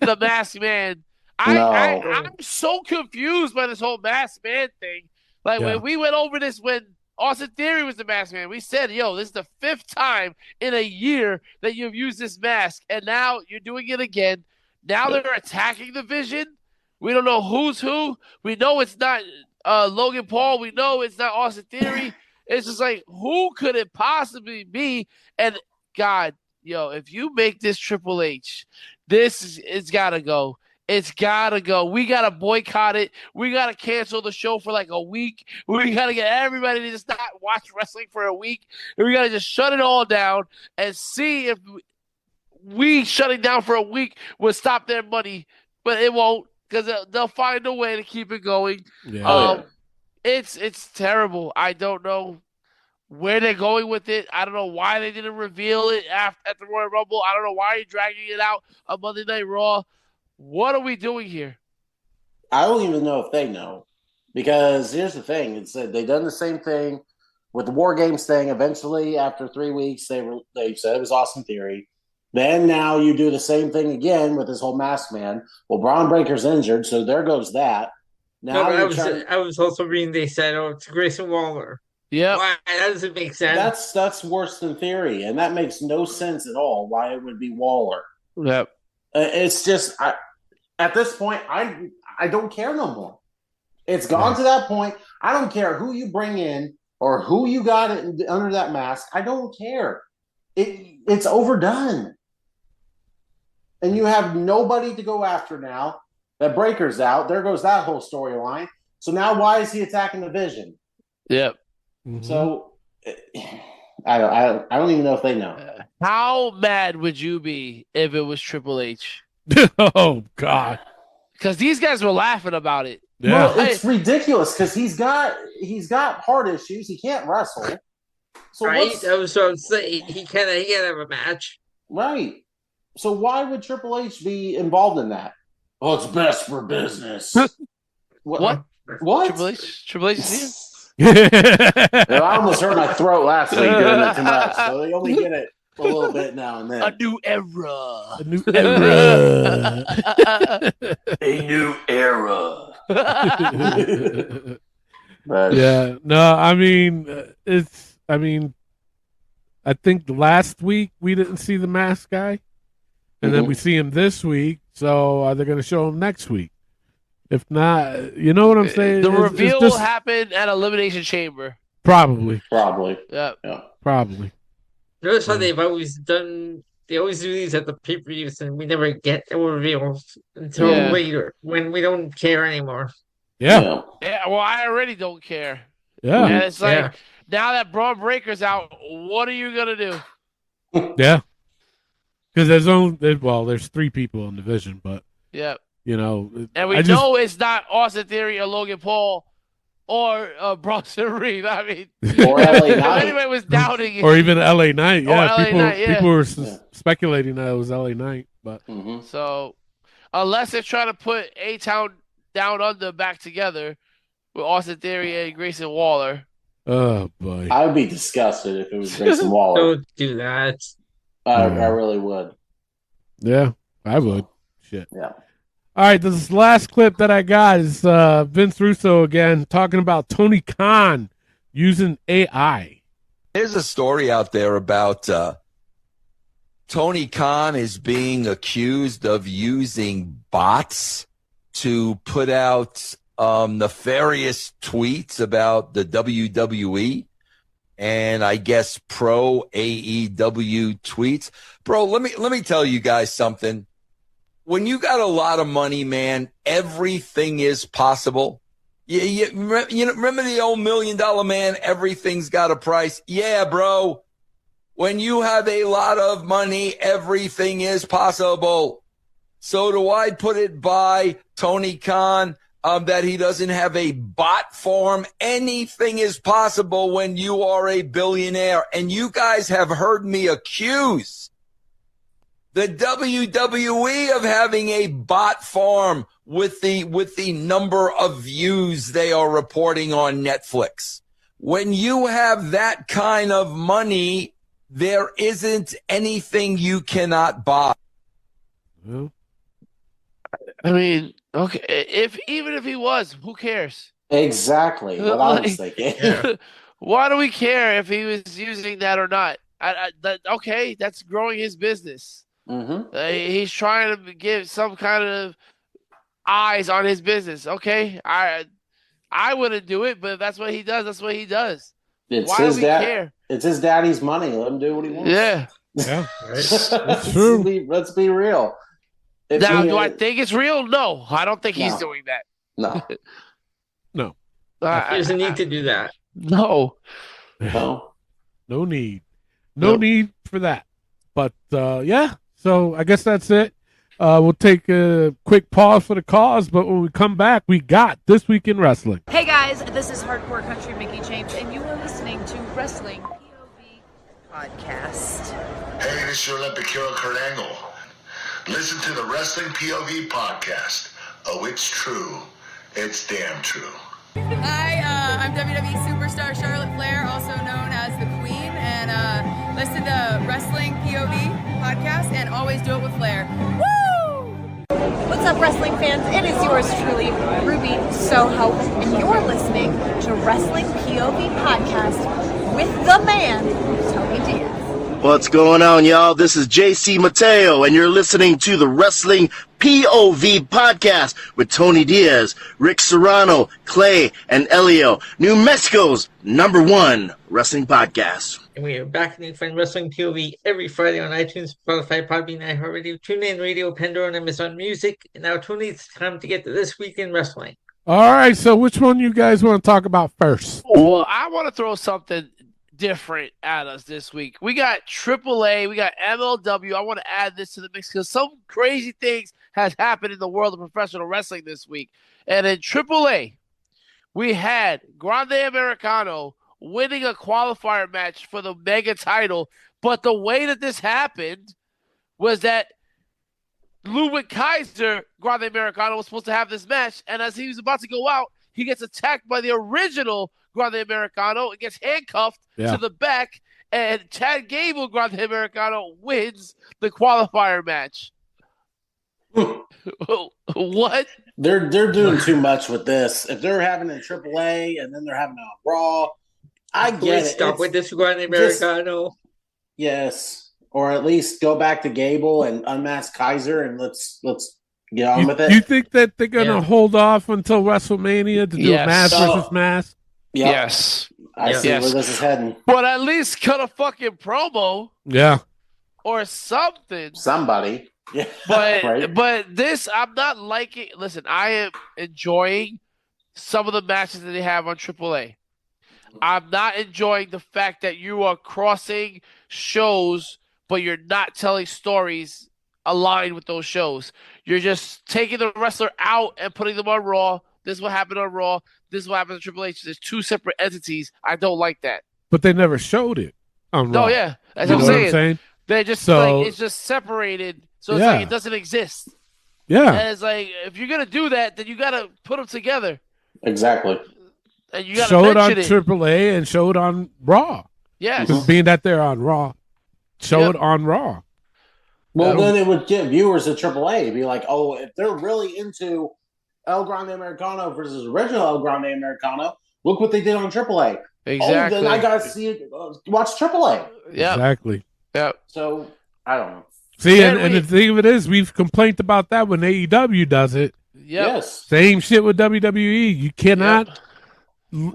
the masked man. I'm so confused by this whole masked man thing. Like, when we went over this when Austin Theory was the masked man, we said, yo, this is the 5th time in a year that you've used this mask, and now you're doing it again. Now they're attacking the Vision. We don't know who's who. We know it's not Logan Paul. We know it's not Austin Theory. It's just like, who could it possibly be? And God, yo, if you make this Triple H, it's got to go. It's got to go. We got to boycott it. We got to cancel the show for like a week. We got to get everybody to just not watch wrestling for a week. And we got to just shut it all down and see if we shutting down for a week will stop their money. But it won't, because they'll find a way to keep it going. Yeah. It's terrible. I don't know where they're going with it. I don't know why they didn't reveal it at the Royal Rumble. I don't know why you're dragging it out on Monday Night Raw. What are we doing here? I don't even know if they know. Because here's the thing. It's they've done the same thing with the War Games thing. Eventually, after 3 weeks, they said it was Austin Theory. Then now you do the same thing again with this whole masked man. Well, Braun Breaker's injured, so there goes that. Now I was also reading they said, it's Grayson Waller. Yeah. Why? That doesn't make sense. That's worse than Theory, and that makes no sense at all why it would be Waller. Yep. It's just, at this point, I don't care no more. It's gone to that point. I don't care who you bring in or who you got under that mask. I don't care. It's overdone. And you have nobody to go after now. That Breaker's out. There goes that whole storyline. So now why is he attacking the Vision? Yep. Mm-hmm. So I don't even know if they know. How mad would you be if it was Triple H? Oh, God. Because these guys were laughing about it. Yeah. Well, it's ridiculous because he's got heart issues. He can't wrestle. So right? That was what I was saying. He can't have a match. Right. So why would Triple H be involved in that? Oh, it's best for business. What? Triple H is here? I almost hurt my throat last week doing it too much, so they only get it a little bit now and then. A new era. A new era. A new era. Yeah. No, I mean, I think last week we didn't see the masked guy, and then we see him this week. So are they going to show him next week? If not, you know what I'm saying? The reveal will happen at Elimination Chamber. Probably. Yeah. Probably. Notice how they've always done. They always do these at the pay-per-views, and we never get the reveals until later when we don't care anymore. Yeah. Yeah. Well, I already don't care. Yeah. And it's like now that Braun Breaker's out, what are you gonna do? Yeah. Because there's 3 people in the division, but you know, and we know it's not Austin Theory or Logan Paul or Bronson Reed. I mean, or LA Knight. Anybody was doubting it. Or even LA Knight. Yeah, LA Knight, people were speculating that it was LA Knight, but so unless they're trying to put A-Town Down Under back together with Austin Theory and Grayson Waller. Oh boy, I would be disgusted if it was Grayson Waller. Don't do that. I really would. Yeah, I would. Shit. Yeah. All right, this last clip that I got is Vince Russo again talking about Tony Khan using AI. There's a story out there about Tony Khan is being accused of using bots to put out nefarious tweets about the WWE and I guess pro AEW tweets. Bro, let me tell you guys something. When you got a lot of money, man, everything is possible. You remember the old $1 million man, everything's got a price? Yeah, bro. When you have a lot of money, everything is possible. So do I put it by Tony Khan that he doesn't have a bot form? Anything is possible when you are a billionaire. And you guys have heard me accuse the WWE of having a bot farm with the number of views they are reporting on Netflix. When you have that kind of money, there isn't anything you cannot buy. I mean, okay, even if he was, who cares? Exactly what I was thinking. Why do we care if he was using that or not? Okay, that's growing his business. He's trying to give some kind of eyes on his business. Okay, I wouldn't do it, but if that's what he does, that's what he does. Why do we care? It's his daddy's money. Let him do what he wants. Yeah, That's true. Let's be real. Now, do I think it's real? No, I don't think he's doing that. No. No. He doesn't need to do that. No. No need. No need for that. But, yeah. So I guess that's it. We'll take a quick pause for the cause, but when we come back, we got This Week in Wrestling. Hey guys, this is Hardcore Country Mickey James, and you are listening to Wrestling POV Podcast. Hey, this is your Olympic hero, Kurt Angle. Listen to the Wrestling POV Podcast. Oh, it's true. It's damn true. Hi, I'm WWE superstar Charlotte Flair, also known as the Queen, and listen to Wrestling POV Podcast, and always do it with Flair. Woo! What's up, wrestling fans? It is yours truly, Ruby Soho, and you're listening to Wrestling POV Podcast with the man, Tony Diaz. What's going on, y'all? This is JC Mateo, and you're listening to the Wrestling POV Podcast with Tony Diaz, Rick Serrano, Clay, and Elio, New Mexico's #1 wrestling podcast. And we are back in Find Wrestling POV every Friday on iTunes, Spotify, Podbean, iHeartRadio, TuneIn Radio, Pandora, and Amazon Music. And now, Tony, it's time to get to This Week in Wrestling. All right, so which one you guys want to talk about first? Well, I want to throw something different at us this week. We got AAA, we got MLW. I want to add this to the mix because some crazy things has happened in the world of professional wrestling this week. And in AAA, we had Grande Americano winning a qualifier match for the mega title. But the way that this happened was that Ludwig Kaiser, Grande Americano, was supposed to have this match. And as he was about to go out, he gets attacked by the original Grande Americano and gets handcuffed to the back, and Chad Gable Grande Americano wins the qualifier match. What? They're doing too much with this. If they're having a AAA and then they're having a Raw, I get it. Stop with this Grande Americano. Yes, or at least go back to Gable and unmask Kaiser, and let's get on with it. You think that they're gonna hold off until WrestleMania to do a mask versus mask? Yep. Yes, I see where this is heading. But at least cut a fucking promo. Yeah. Or something. Somebody. Yeah. But this, I'm not liking. Listen, I am enjoying some of the matches that they have on AAA. I'm not enjoying the fact that you are crossing shows, but you're not telling stories aligned with those shows. You're just taking the wrestler out and putting them on Raw. This is what happened on Raw. This is what happened on Triple H. There's two separate entities. I don't like that. But they never showed it on Raw. No, yeah. That's what I'm saying. They're just it's just separated. So it's like it doesn't exist. Yeah. And it's like, if you're going to do that, then you got to put them together. Exactly. And you got to show it on mention AAA and show it on Raw. Yes. Because being that they're on Raw, show it on Raw. Well, then it would give viewers a AAA. Be like, oh, if they're really into El Grande Americano versus original El Grande Americano, look what they did on AAA. Exactly. Oh, then I got to see it. Watch AAA. Yeah. Exactly. Yeah. So, I don't know. See, and the thing of it is, we've complained about that when AEW does it. Yes. Same shit with WWE. You cannot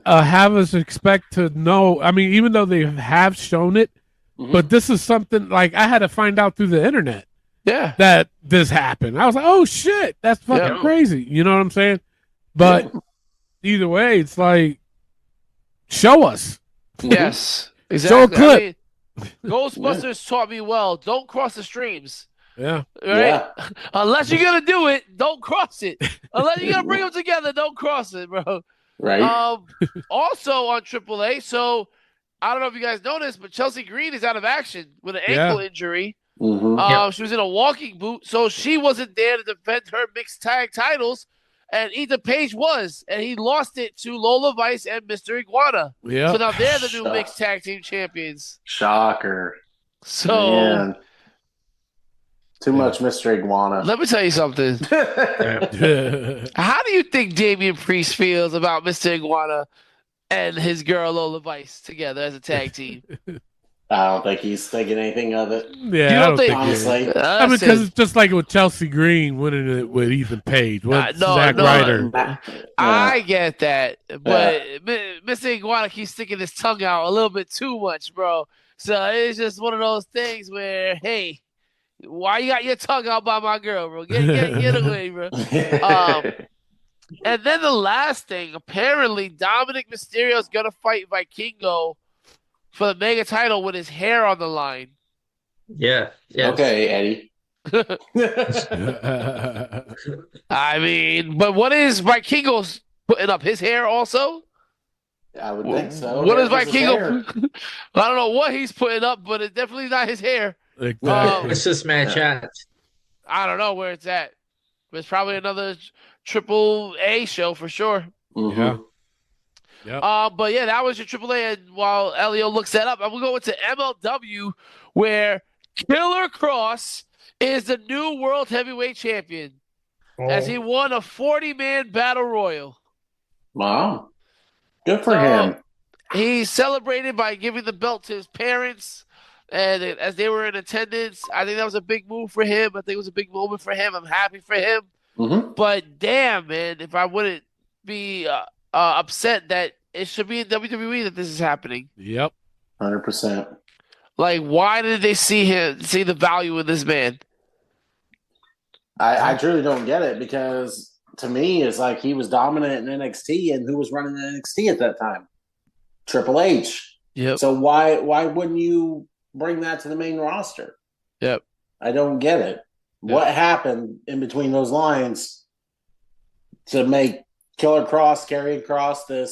have us expect to know. I mean, even though they have shown it, but this is something like I had to find out through the internet. Yeah. That this happened. I was like, oh shit, that's fucking crazy. You know what I'm saying? But either way, it's like, show us. Yes. Exactly. Show a clip. I mean, Ghostbusters taught me well. Don't cross the streams. Yeah. Right? Yeah. Unless you're gonna do it, don't cross it. Unless you're gonna bring them together, don't cross it, bro. Right. Also on AAA, so I don't know if you guys know this, but Chelsea Green is out of action with an ankle injury. She was in a walking boot, so she wasn't there to defend her mixed tag titles. And Ethan Page was, and he lost it to Lola Vice and Mr. Iguana. Yeah. So now they're the new mixed tag team champions. Shocker. So, man. Too much Mr. Iguana. Let me tell you something. How do you think Damian Priest feels about Mr. Iguana and his girl Lola Vice together as a tag team? I don't think he's thinking anything of it. Yeah, You I don't don't think- think. Honestly. I mean, because it's just like with Chelsea Green winning it with Ethan Page, with Zack Ryder. I get that, but Mr. Iguana keeps sticking his tongue out a little bit too much, bro. So it's just one of those things where, hey, why you got your tongue out by my girl, bro? Get away, bro. And then the last thing, apparently Dominic Mysterio is gonna fight Vikingo for the mega title with his hair on the line. Yeah. Okay, Eddie. I mean, but what is Vikingo's putting up? His hair also? I would think so. What is Hair versus hair. Vikingo? I don't know what he's putting up, but it's definitely not his hair. It's just match at. I don't know where it's at. It's probably another triple A show for sure. Yeah. But yeah, that was your AAA. And while Elio looks that up, I'm going to go into MLW, where Killer Cross is the new World Heavyweight Champion as he won a 40-man battle royal. Wow. Good for him. He celebrated by giving the belt to his parents, and as they were in attendance, I think that was a big move for him. I think it was a big moment for him. I'm happy for him. But damn, man, if I wouldn't be upset that it should be in WWE that this is happening. Yep. 100%. Like, why did they see the value in this man? I truly don't get it, because to me, it's like he was dominant in NXT, and who was running NXT at that time? Triple H. Yep. So why wouldn't you bring that to the main roster? Yep. I don't get it. What happened in between those lines to make Killer Cross carry across this?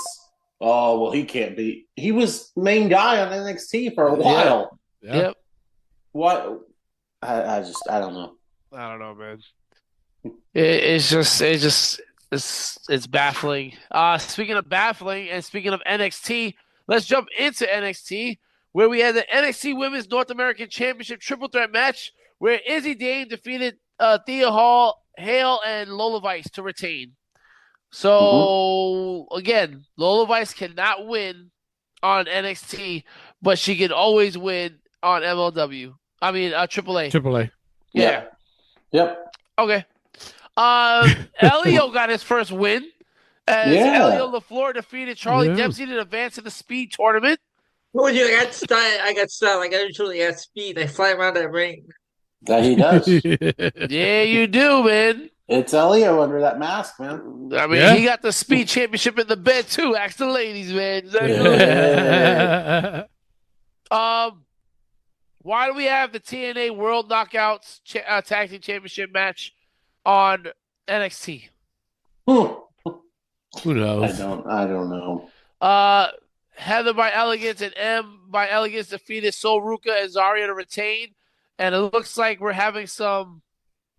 Oh, well, he can't be. He was main guy on NXT for a while. Yep. What? I don't know. I don't know, man. It's just It's baffling. Speaking of baffling and speaking of NXT, let's jump into NXT, where we had the NXT Women's North American Championship triple threat match where Izzy Dame defeated Thea Hall, Hale, and Lola Vice to retain. So, again, Lola Vice cannot win on NXT, but she can always win on MLW. I mean, AAA. AAA. Yeah. Yep. Okay. Elio got his first win as Elio LaFleur defeated Charlie Dempsey to advance to the speed tournament. Well, I got style. I usually got speed. I fly around that ring. That he does. Yeah, you do, man. It's Elio under that mask, man. I mean, he got the speed championship in the bed too. Ask the ladies, man. Why do we have the TNA World Knockouts Tag Team Championship match on NXT? Who knows? I don't know. Heather by Elegance and M by Elegance defeated Sol Ruka and Zarya to retain, and it looks like we're having some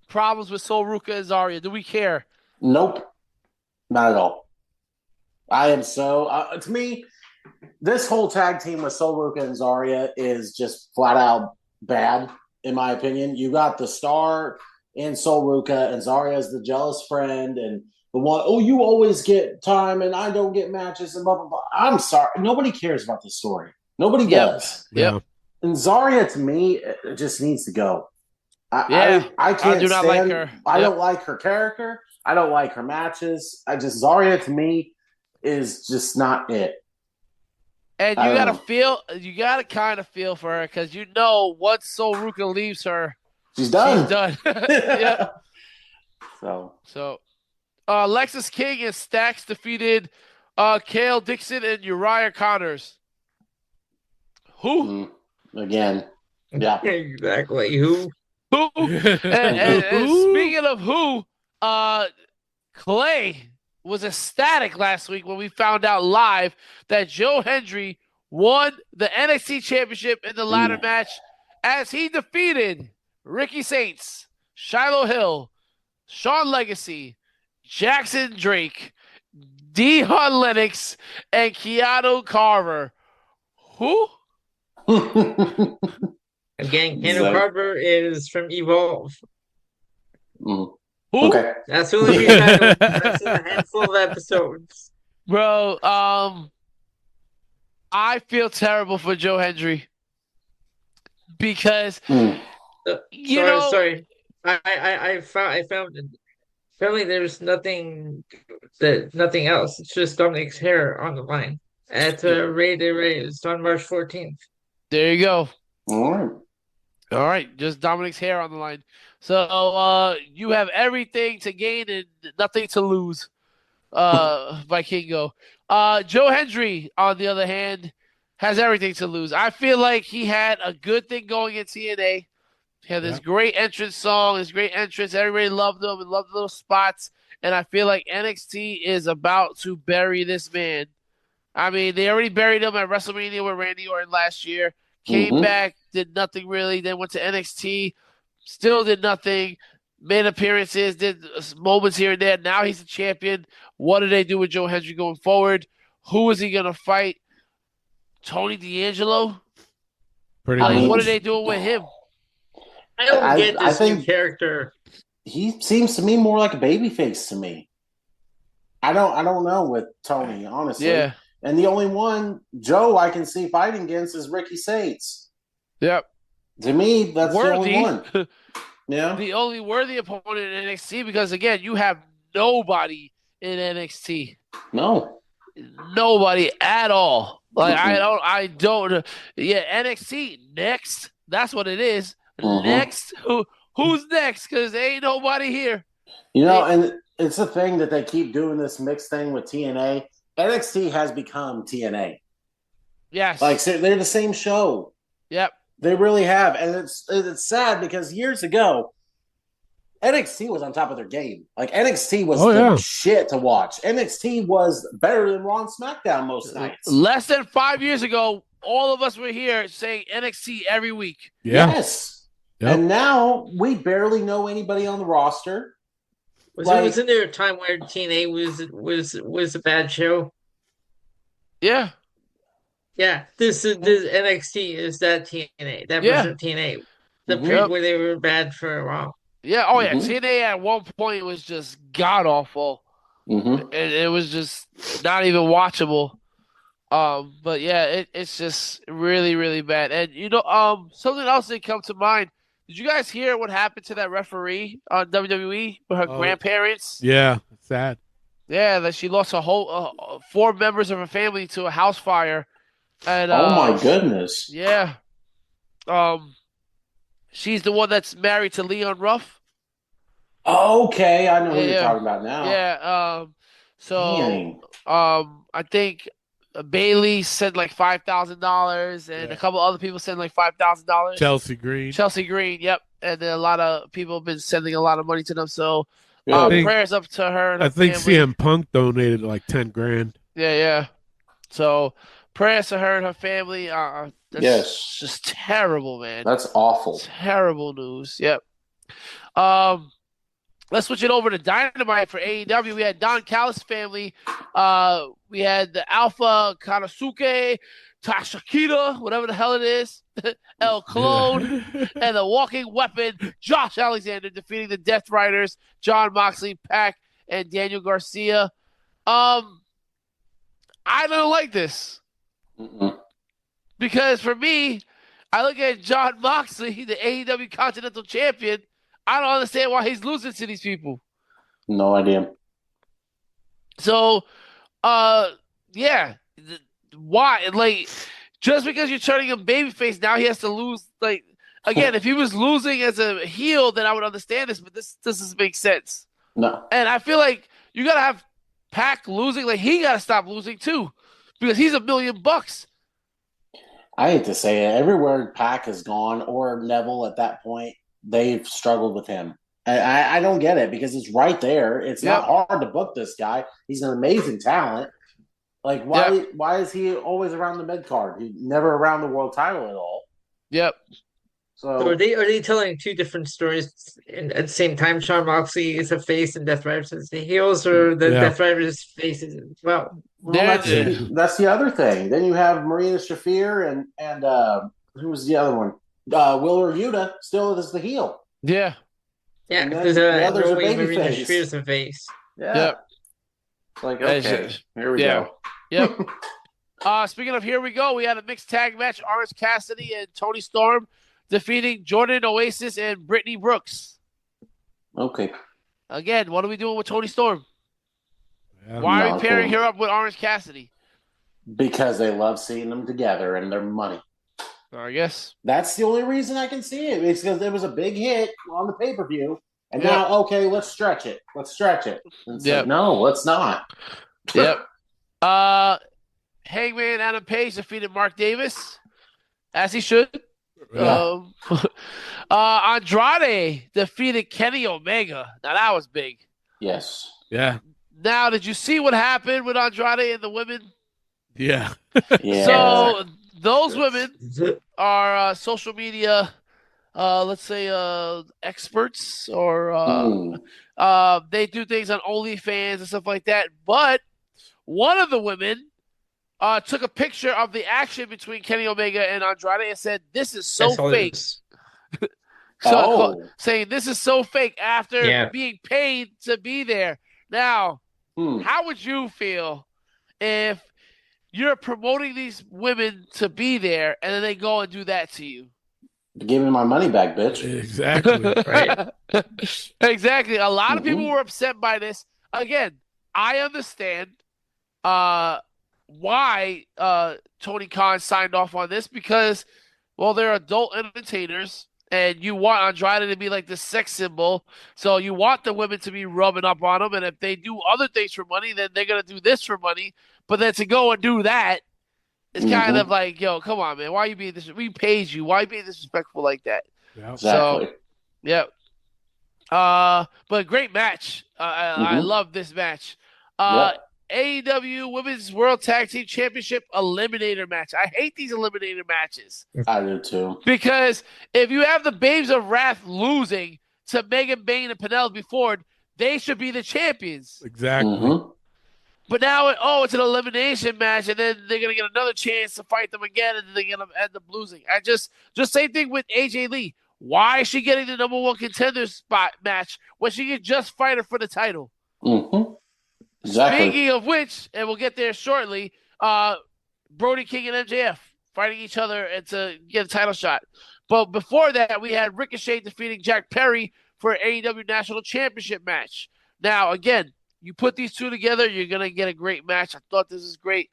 problems with Sol Ruka and Zarya. Do we care? Nope, not at all. I am so to me, this whole tag team with Sol Ruka and Zarya is just flat out bad, in my opinion. You got the star in Sol Ruka, and Zarya is the jealous friend, and the one, oh, you always get time and I don't get matches and blah, blah, blah. I'm sorry. Nobody cares about this story. Nobody does. Yep. And Zarya, to me, it just needs to go. I can't I do not like her. I don't like her character. I don't like her matches. Zarya, to me, is just not it. And you gotta kind of feel for her because once Sol Ruka leaves her, she's done. She's done. Yeah. So. Lexus King and Stax defeated Kale Dixon and Uriah Connors. Who? Again. Yeah. Exactly. Who? And speaking of who, Clay was ecstatic last week when we found out live that Joe Hendry won the NXT Championship in the ladder match as he defeated Ricky Saints, Shiloh Hill, Sean Legacy, Jackson Drake, Dion Lennox, and Keanu Carver. Who? Again, Keanu Carver is from Evolve. Who? Okay. That's the only reason I've seen a handful of episodes. Bro, I feel terrible for Joe Hendry because sorry. I found apparently there's nothing else. It's just Dominic's hair on the line at Ray Day Ray. It's on March 14th. There you go. All right, just Dominic's hair on the line. So you have everything to gain and nothing to lose, Vikingo. Joe Hendry, on the other hand, has everything to lose. I feel like he had a good thing going in TNA. He had this great entrance song, this great entrance. Everybody loved him and loved the little spots. And I feel like NXT is about to bury this man. I mean, they already buried him at WrestleMania with Randy Orton last year. Came back, did nothing really. Then went to NXT, still did nothing. Made appearances, did moments here and there. Now he's a champion. What do they do with Joe Hendry going forward? Who is he going to fight? Tony D'Angelo? What are they doing with him? I don't get this new character. He seems to me more like a babyface to me. I don't know with Tony, honestly. Yeah. And the only one Joe I can see fighting against is Ricky Saints. Yep. To me, that's the only one. Yeah. The only worthy opponent in NXT because again, you have nobody in NXT. No. Nobody at all. Like I don't. Yeah, NXT next. That's what it is. Next, who's next? Because there ain't nobody here. And it's the thing that they keep doing this mixed thing with TNA. NXT has become TNA. Yes. Like they're the same show. Yep. They really have, and it's sad because years ago, NXT was on top of their game. Like NXT was the shit to watch. NXT was better than Raw and SmackDown most nights. Less than 5 years ago, all of us were here saying NXT every week. Yeah. Yes. Yep. And now we barely know anybody on the roster. Wasn't there a time where TNA was a bad show? Yeah. Yeah, this NXT is that TNA, that version of TNA, the period where they were bad for a while. Yeah, oh yeah, TNA at one point was just god awful, and it was just not even watchable. But yeah, it's just really, really bad. And something else that come to mind. Did you guys hear what happened to that referee on WWE with her grandparents? Yeah, sad. Yeah, that she lost a whole 4 members of her family to a house fire. And oh my goodness! Yeah, she's the one that's married to Leon Ruff. Okay, I know who you're talking about now. Yeah. Dang. I think Bailey sent like $5,000, and a couple other people sent like $5,000. Chelsea Green. Yep. And then a lot of people have been sending a lot of money to them. So prayers up to her. And I think family. CM Punk donated like $10,000. Yeah. So prayers to her and her family. That's just terrible, man. That's awful. Terrible news. Yep. Let's switch it over to Dynamite for AEW. We had Don Callis' family. We had the Alpha Kanasuke, Tashakita, whatever the hell it is, El Clone, and the Walking Weapon, Josh Alexander, defeating the Death Riders, John Moxley, Pac, and Daniel Garcia. I don't like this. Because for me, I look at John Moxley, the AEW Continental Champion. I don't understand why he's losing to these people. No idea. So, yeah. Why? Like, just because you're turning him babyface, now he has to lose. Like, again, if he was losing as a heel, then I would understand this, but this doesn't make sense. No. And I feel like you got to have Pac losing. Like, he got to stop losing, too, because he's $1 million. I hate to say it. Everywhere Pac has gone, or Neville at that point, they've struggled with him. I don't get it because it's right there. It's not hard to book this guy. He's an amazing talent. Like, why is he always around the mid card? He's never around the world title at all. Yep. So are they telling two different stories at the same time? Shawn Moxley is a face and Death Riders is the heels, or the Death Riders faces as well? That's the other thing. Then you have Marina Shafir and who was the other one? Willer Yuta still is the heel. Yeah. Yeah, because the other's a baby Marina face. Shafir's a face. Yeah. Yep. Like, okay, here we go. Yep. Speaking of here we go, we had a mixed tag match. Orange Cassidy and Tony Storm defeating Jordan Oasis and Brittany Brooks. Okay. Again, what are we doing with Tony Storm? Why are we pairing her up with Orange Cassidy? Because they love seeing them together and their money. I guess. That's the only reason I can see it. It's because it was a big hit on the pay-per-view. And now, okay, let's stretch it. And it's like, no, let's not. Yep. Hangman Adam Page defeated Mark Davis, as he should. Yeah. Andrade defeated Kenny Omega. Now, that was big. Yes. Yeah. Now, did you see what happened with Andrade and the women? Yeah. So, those women are social media, let's say, experts, or they do things on OnlyFans and stuff like that. But one of the women took a picture of the action between Kenny Omega and Andrade and said, "This is so fake." Saying this is so fake after being paid to be there. Now, how would you feel if you're promoting these women to be there and then they go and do that to you? Give me my money back, bitch. Exactly. Right. Exactly. A lot of people were upset by this. Again, I understand why Tony Khan signed off on this, because, well, they're adult entertainers and you want Andrade to be like the sex symbol. So you want the women to be rubbing up on them. And if they do other things for money, then they're going to do this for money. But then to go and do that, it's kind of like, yo, come on, man. Why are you being this? We paid you. Why are you being disrespectful like that? Yeah. Exactly. So, yeah. But great match. I love this match. AEW Women's World Tag Team Championship Eliminator match. I hate these Eliminator matches. I do too. Because if you have the Babes of Wrath losing to Megan Bayne and Penelope Ford, they should be the champions. Exactly. Mm-hmm. But now, it's an elimination match, and then they're gonna get another chance to fight them again, and then they're gonna end up losing. I just same thing with AJ Lee. Why is she getting the number one contender spot match when she can just fight her for the title? Mm-hmm. Exactly. Speaking of which, and we'll get there shortly, Brody King and MJF fighting each other and to get a title shot. But before that, we had Ricochet defeating Jack Perry for an AEW National Championship match. Now, again, you put these two together, you're going to get a great match. I thought this is great.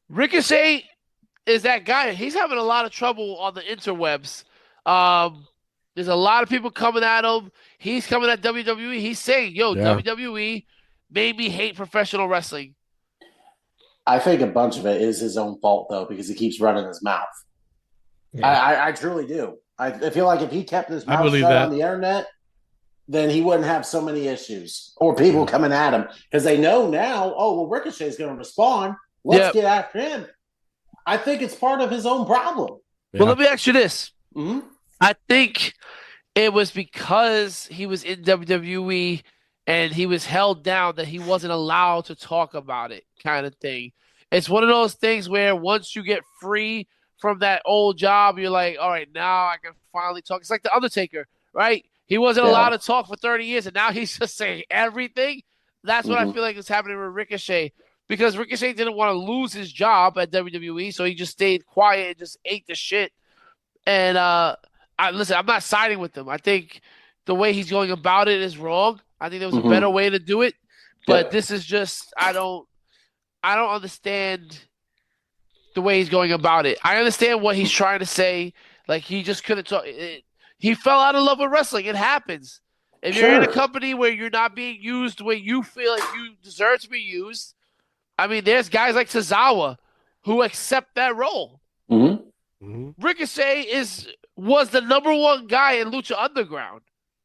Ricochet is that guy. He's having a lot of trouble on the interwebs. There's a lot of people coming at him. He's coming at WWE. He's saying, WWE made me hate professional wrestling. I think a bunch of it is his own fault, though, because he keeps running his mouth. Yeah. I truly do. I feel like if he kept his mouth shut on the internet, then he wouldn't have so many issues or people coming at him because they know now, Ricochet's going to respond. Let's get after him. I think it's part of his own problem. Yeah. Well, let me ask you this. Mm-hmm. I think it was because he was in WWE and he was held down that he wasn't allowed to talk about it, kind of thing. It's one of those things where once you get free from that old job, you're like, all right, now I can finally talk. It's like The Undertaker, right? He wasn't allowed to talk for 30 years, and now he's just saying everything. That's what I feel like is happening with Ricochet, because Ricochet didn't want to lose his job at WWE, so he just stayed quiet and just ate the shit. And listen, I'm not siding with him. I think the way he's going about it is wrong. I think there was a better way to do it, but this is just I don't understand the way he's going about it. I understand what he's trying to say. Like, he just couldn't talk. He fell out of love with wrestling. It happens. If you're in a company where you're not being used the way you feel like you deserve to be used, I mean, there's guys like Tozawa who accept that role. Ricochet was the number one guy in Lucha Underground.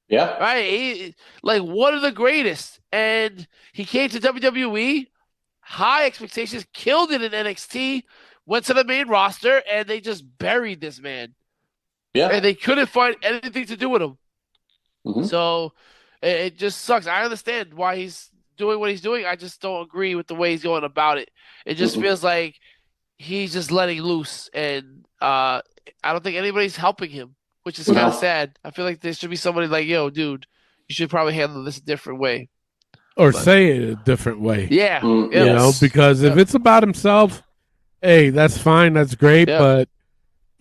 Yeah. Right? He, like, one of the greatest. And he came to WWE, high expectations, killed it in NXT, went to the main roster, and they just buried this man. Yeah. And they couldn't find anything to do with him. So it just sucks. I understand why he's doing what he's doing. I just don't agree with the way he's going about it. It just feels like he's just letting loose. And I don't think anybody's helping him, which is kind of sad. I feel like there should be somebody like, yo, dude, you should probably handle this a different way. Or say it a different way. Yeah. You know, because if it's about himself, hey, that's fine. That's great. But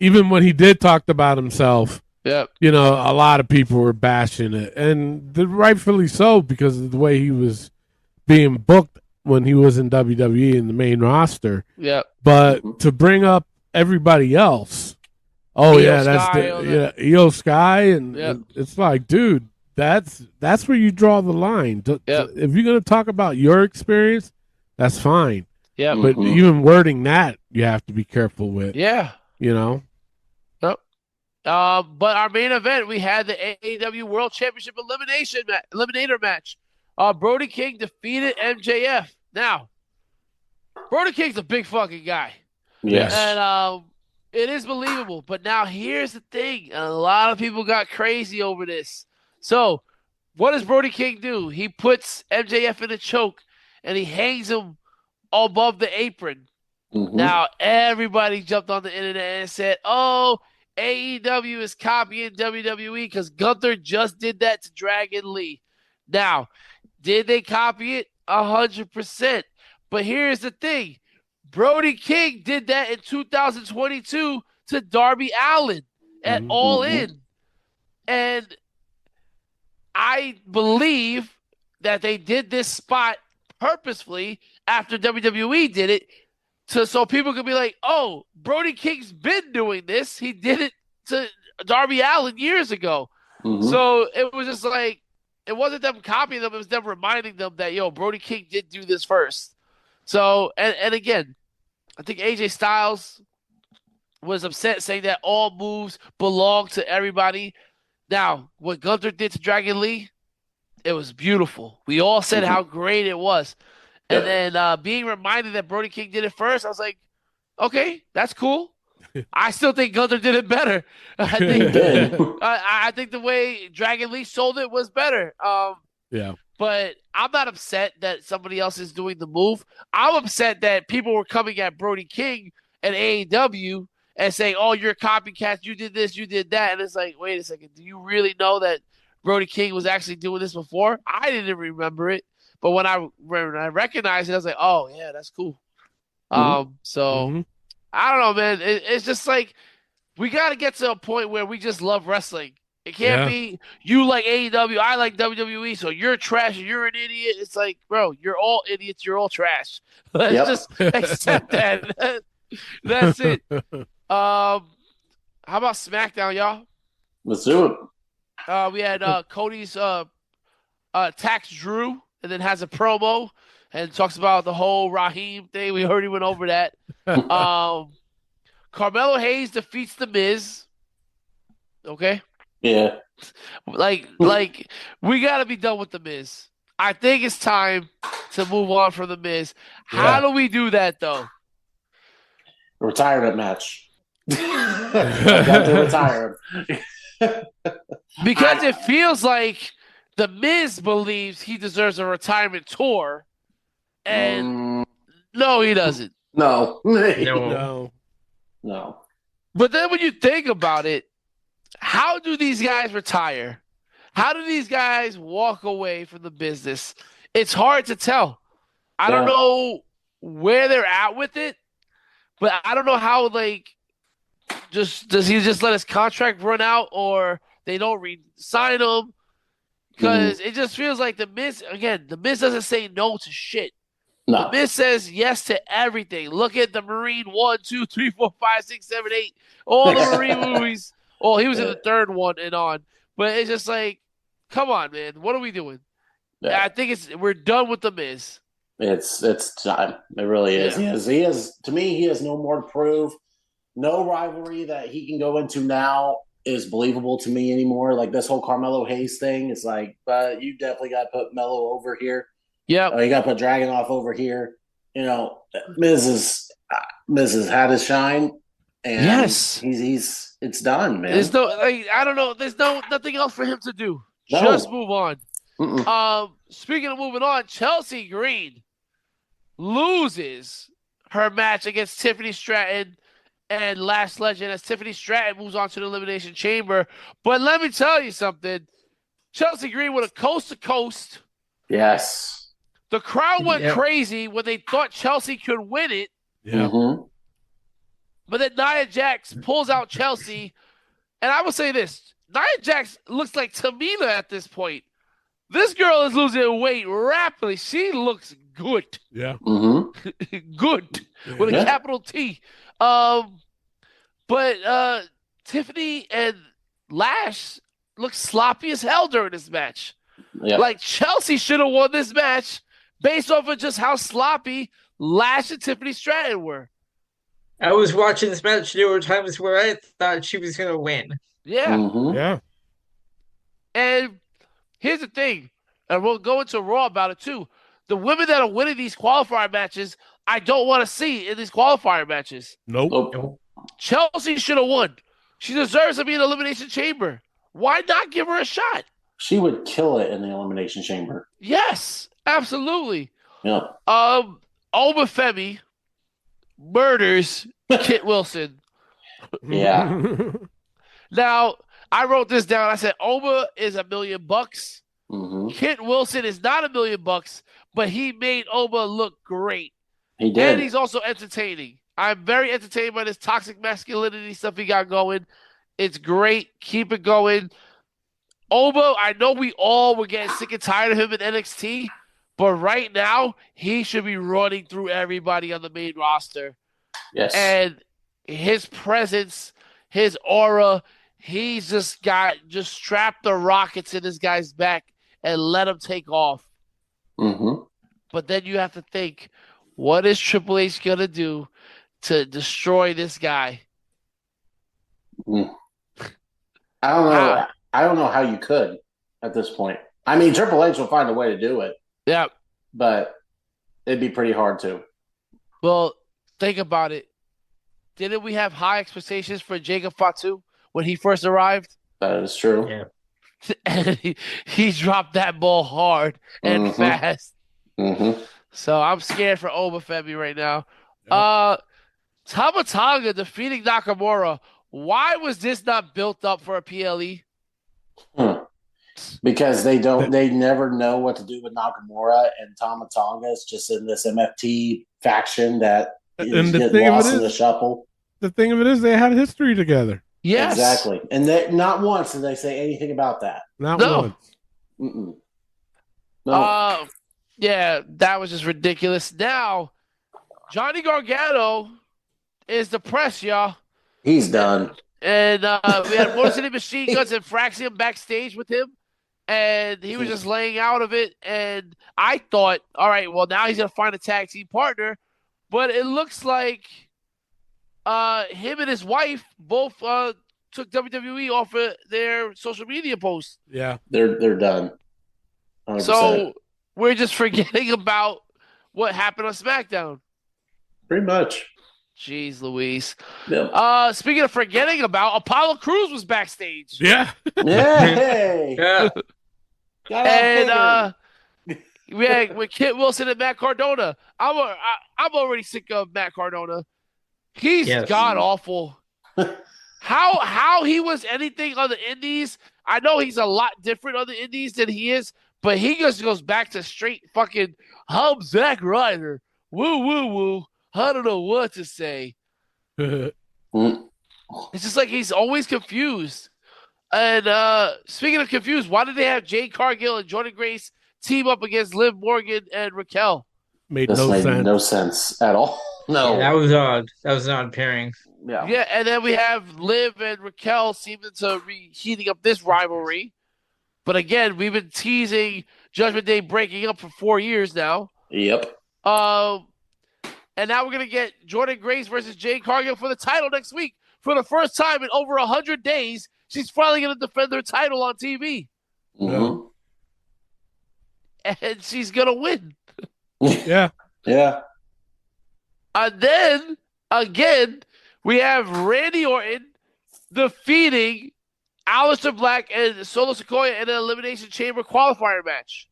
even when he did talk about himself, you know, a lot of people were bashing it. And rightfully so, because of the way he was being booked when he was in WWE in the main roster. But to bring up everybody else, Io Sky, and it's like, dude, that's where you draw the line. If you're going to talk about your experience, that's fine. But even wording that, you have to be careful with. You know? But our main event, we had the AEW World Championship Eliminator match. Brody King defeated MJF. Now, Brody King's a big fucking guy. Yes. And it is believable. But now here's the thing. And a lot of people got crazy over this. So, what does Brody King do? He puts MJF in a choke, and he hangs him above the apron. Now, everybody jumped on the internet and said, AEW is copying WWE because Gunther just did that to Dragon Lee. Now, did they copy it? 100%. But here's the thing. Brody King did that in 2022 to Darby Allin at All In. And I believe that they did this spot purposefully after WWE did it, so people could be like, oh, Brody King's been doing this. He did it to Darby Allin years ago. So it was just like, it wasn't them copying them. It was them reminding them that, yo, Brody King did do this first. So, and again, I think AJ Styles was upset saying that all moves belong to everybody. Now, what Gunther did to Dragon Lee, it was beautiful. We all said how great it was. And then being reminded that Brody King did it first, I was like, okay, that's cool. I still think Gunther did it better. I think I think the way Dragon Lee sold it was better. Yeah. But I'm not upset that somebody else is doing the move. I'm upset that people were coming at Brody King and AEW and saying, "Oh, you're a copycat. You did this, you did that." And it's like, wait a second. Do you really know that Brody King was actually doing this before? I didn't remember it, but when I recognized it, I was like, "Oh yeah, that's cool." So I don't know, man. It's just like we got to get to a point where we just love wrestling. It can't be you like AEW, I like WWE, so you're trash and you're an idiot. It's like, bro, you're all idiots. You're all trash. Let's just accept that. That's it. How about SmackDown, y'all? Let's do it. We had Cody's attacks Drew and then has a promo and talks about the whole Raheem thing. We already went over that. Carmelo Hayes defeats The Miz. Okay? Yeah. Like we got to be done with The Miz. I think it's time to move on from The Miz. How do we do that, though? A retirement match. I got to retire him. Because it feels like The Miz believes he deserves a retirement tour, and no, he doesn't. No. No. But then when you think about it, how do these guys retire? How do these guys walk away from the business? It's hard to tell. I don't know where they're at with it, but I don't know how, does he just let his contract run out or they don't re-sign him? Because it just feels like The Miz doesn't say no to shit. No. The Miz says yes to everything. Look at the Marine 1, 2, 3, 4, 5, 6, 7, 8. All the Marine movies. Oh, he was in the third one and on. But it's just like, come on, man. What are we doing? Yeah. I think we're done with The Miz. It's time. It really is. Yeah. He has to me, he has no more to prove. No rivalry that he can go into now is believable to me anymore. Like this whole Carmelo Hayes thing, it's like, but you definitely got to put Melo over here. Yeah, you got to put Dragunov over here. You know, Miz has had his shine, and he's it's done, man. There's no, I don't know. There's nothing else for him to do. No. Just move on. Speaking of moving on, Chelsea Green loses her match against Tiffany Stratton and Lash Legend as Tiffany Stratton moves on to the Elimination Chamber. But let me tell you something. Chelsea Green with a coast-to-coast. Yes. The crowd went crazy when they thought Chelsea could win it. Yeah. But then Nia Jax pulls out Chelsea. And I will say this. Nia Jax looks like Tamina at this point. This girl is losing weight rapidly. She looks good. Yeah. Good. With a capital T. But Tiffany and Lash look sloppy as hell during this match. Yeah. Like Chelsea should have won this match based off of just how sloppy Lash and Tiffany Stratton were. I was watching this match. There were times where I thought she was going to win. Yeah. Yeah. And here's the thing, and we'll go into Raw about it too. The women that are winning these qualifier matches, I don't want to see in these qualifier matches. Nope. Chelsea should have won. She deserves to be in the Elimination Chamber. Why not give her a shot? She would kill it in the Elimination Chamber. Yes, absolutely. Yeah. Obafemi murders Kit Wilson. Yeah. Now, I wrote this down. I said, Oba is $1 million. Kit Wilson is not $1 million, but he made Oba look great. He did. And he's also entertaining. I'm very entertained by this toxic masculinity stuff he got going. It's great. Keep it going. Oba, I know we all were getting sick and tired of him in NXT, but right now, he should be running through everybody on the main roster. Yes. And his presence, his aura, he's just strap the rockets in this guy's back and let him take off. But then you have to think, what is Triple H going to do to destroy this guy? I don't know. I don't know how you could at this point. I mean, Triple H will find a way to do it. Yeah. But it'd be pretty hard to. Well, think about it. didn't we have high expectations for Jacob Fatu when he first arrived? That is true. Yeah. And he dropped that ball hard and fast. So I'm scared for Obafemi right now. Tama Tonga defeating Nakamura. Why was this not built up for a PLE? Because they never know what to do with Nakamura, and Tama Tonga is just in this MFT faction that is getting lost in the shuffle. The thing of it is they had history together. Yes. Exactly. And not once did they say anything about that. Not once. No. Yeah, that was just ridiculous. Now, Johnny Gargano is depressed, y'all. He's done. And we had Motor City Machine Guns and Fraxium backstage with him. And he was just laying out of it. And I thought, all right, well, now he's going to find a tag team partner. But it looks like him and his wife both took WWE off of their social media posts. Yeah. They're done. 100%. So we're just forgetting about what happened on SmackDown. Pretty much. Jeez Louise. Yep. Speaking of forgetting about, Apollo Crews was backstage. Yeah. Hey. And we had with Kit Wilson and Matt Cardona. I'm already sick of Matt Cardona. He's god awful. How he was anything on the Indies? I know he's a lot different on the Indies than he is, but he just goes back to straight fucking I'm Zack Ryder. Woo woo woo. I don't know what to say. It's just like he's always confused. And speaking of confused, why did they have Jade Cargill and Jordan Grace team up against Liv Morgan and Raquel? Made no sense at all. No. Yeah, that was odd. That was an odd pairing. Yeah, and then we have Liv and Raquel seeming to be heating up this rivalry. But again, we've been teasing Judgment Day breaking up for 4 years now. Yep. And now we're going to get Jordan Grace versus Jade Cargill for the title next week. For the first time in over 100 days, she's finally going to defend her title on TV. And she's going to win. Yeah. Yeah. And then, again, we have Randy Orton defeating Aleister Black and Solo Sikoa in an Elimination Chamber qualifier match.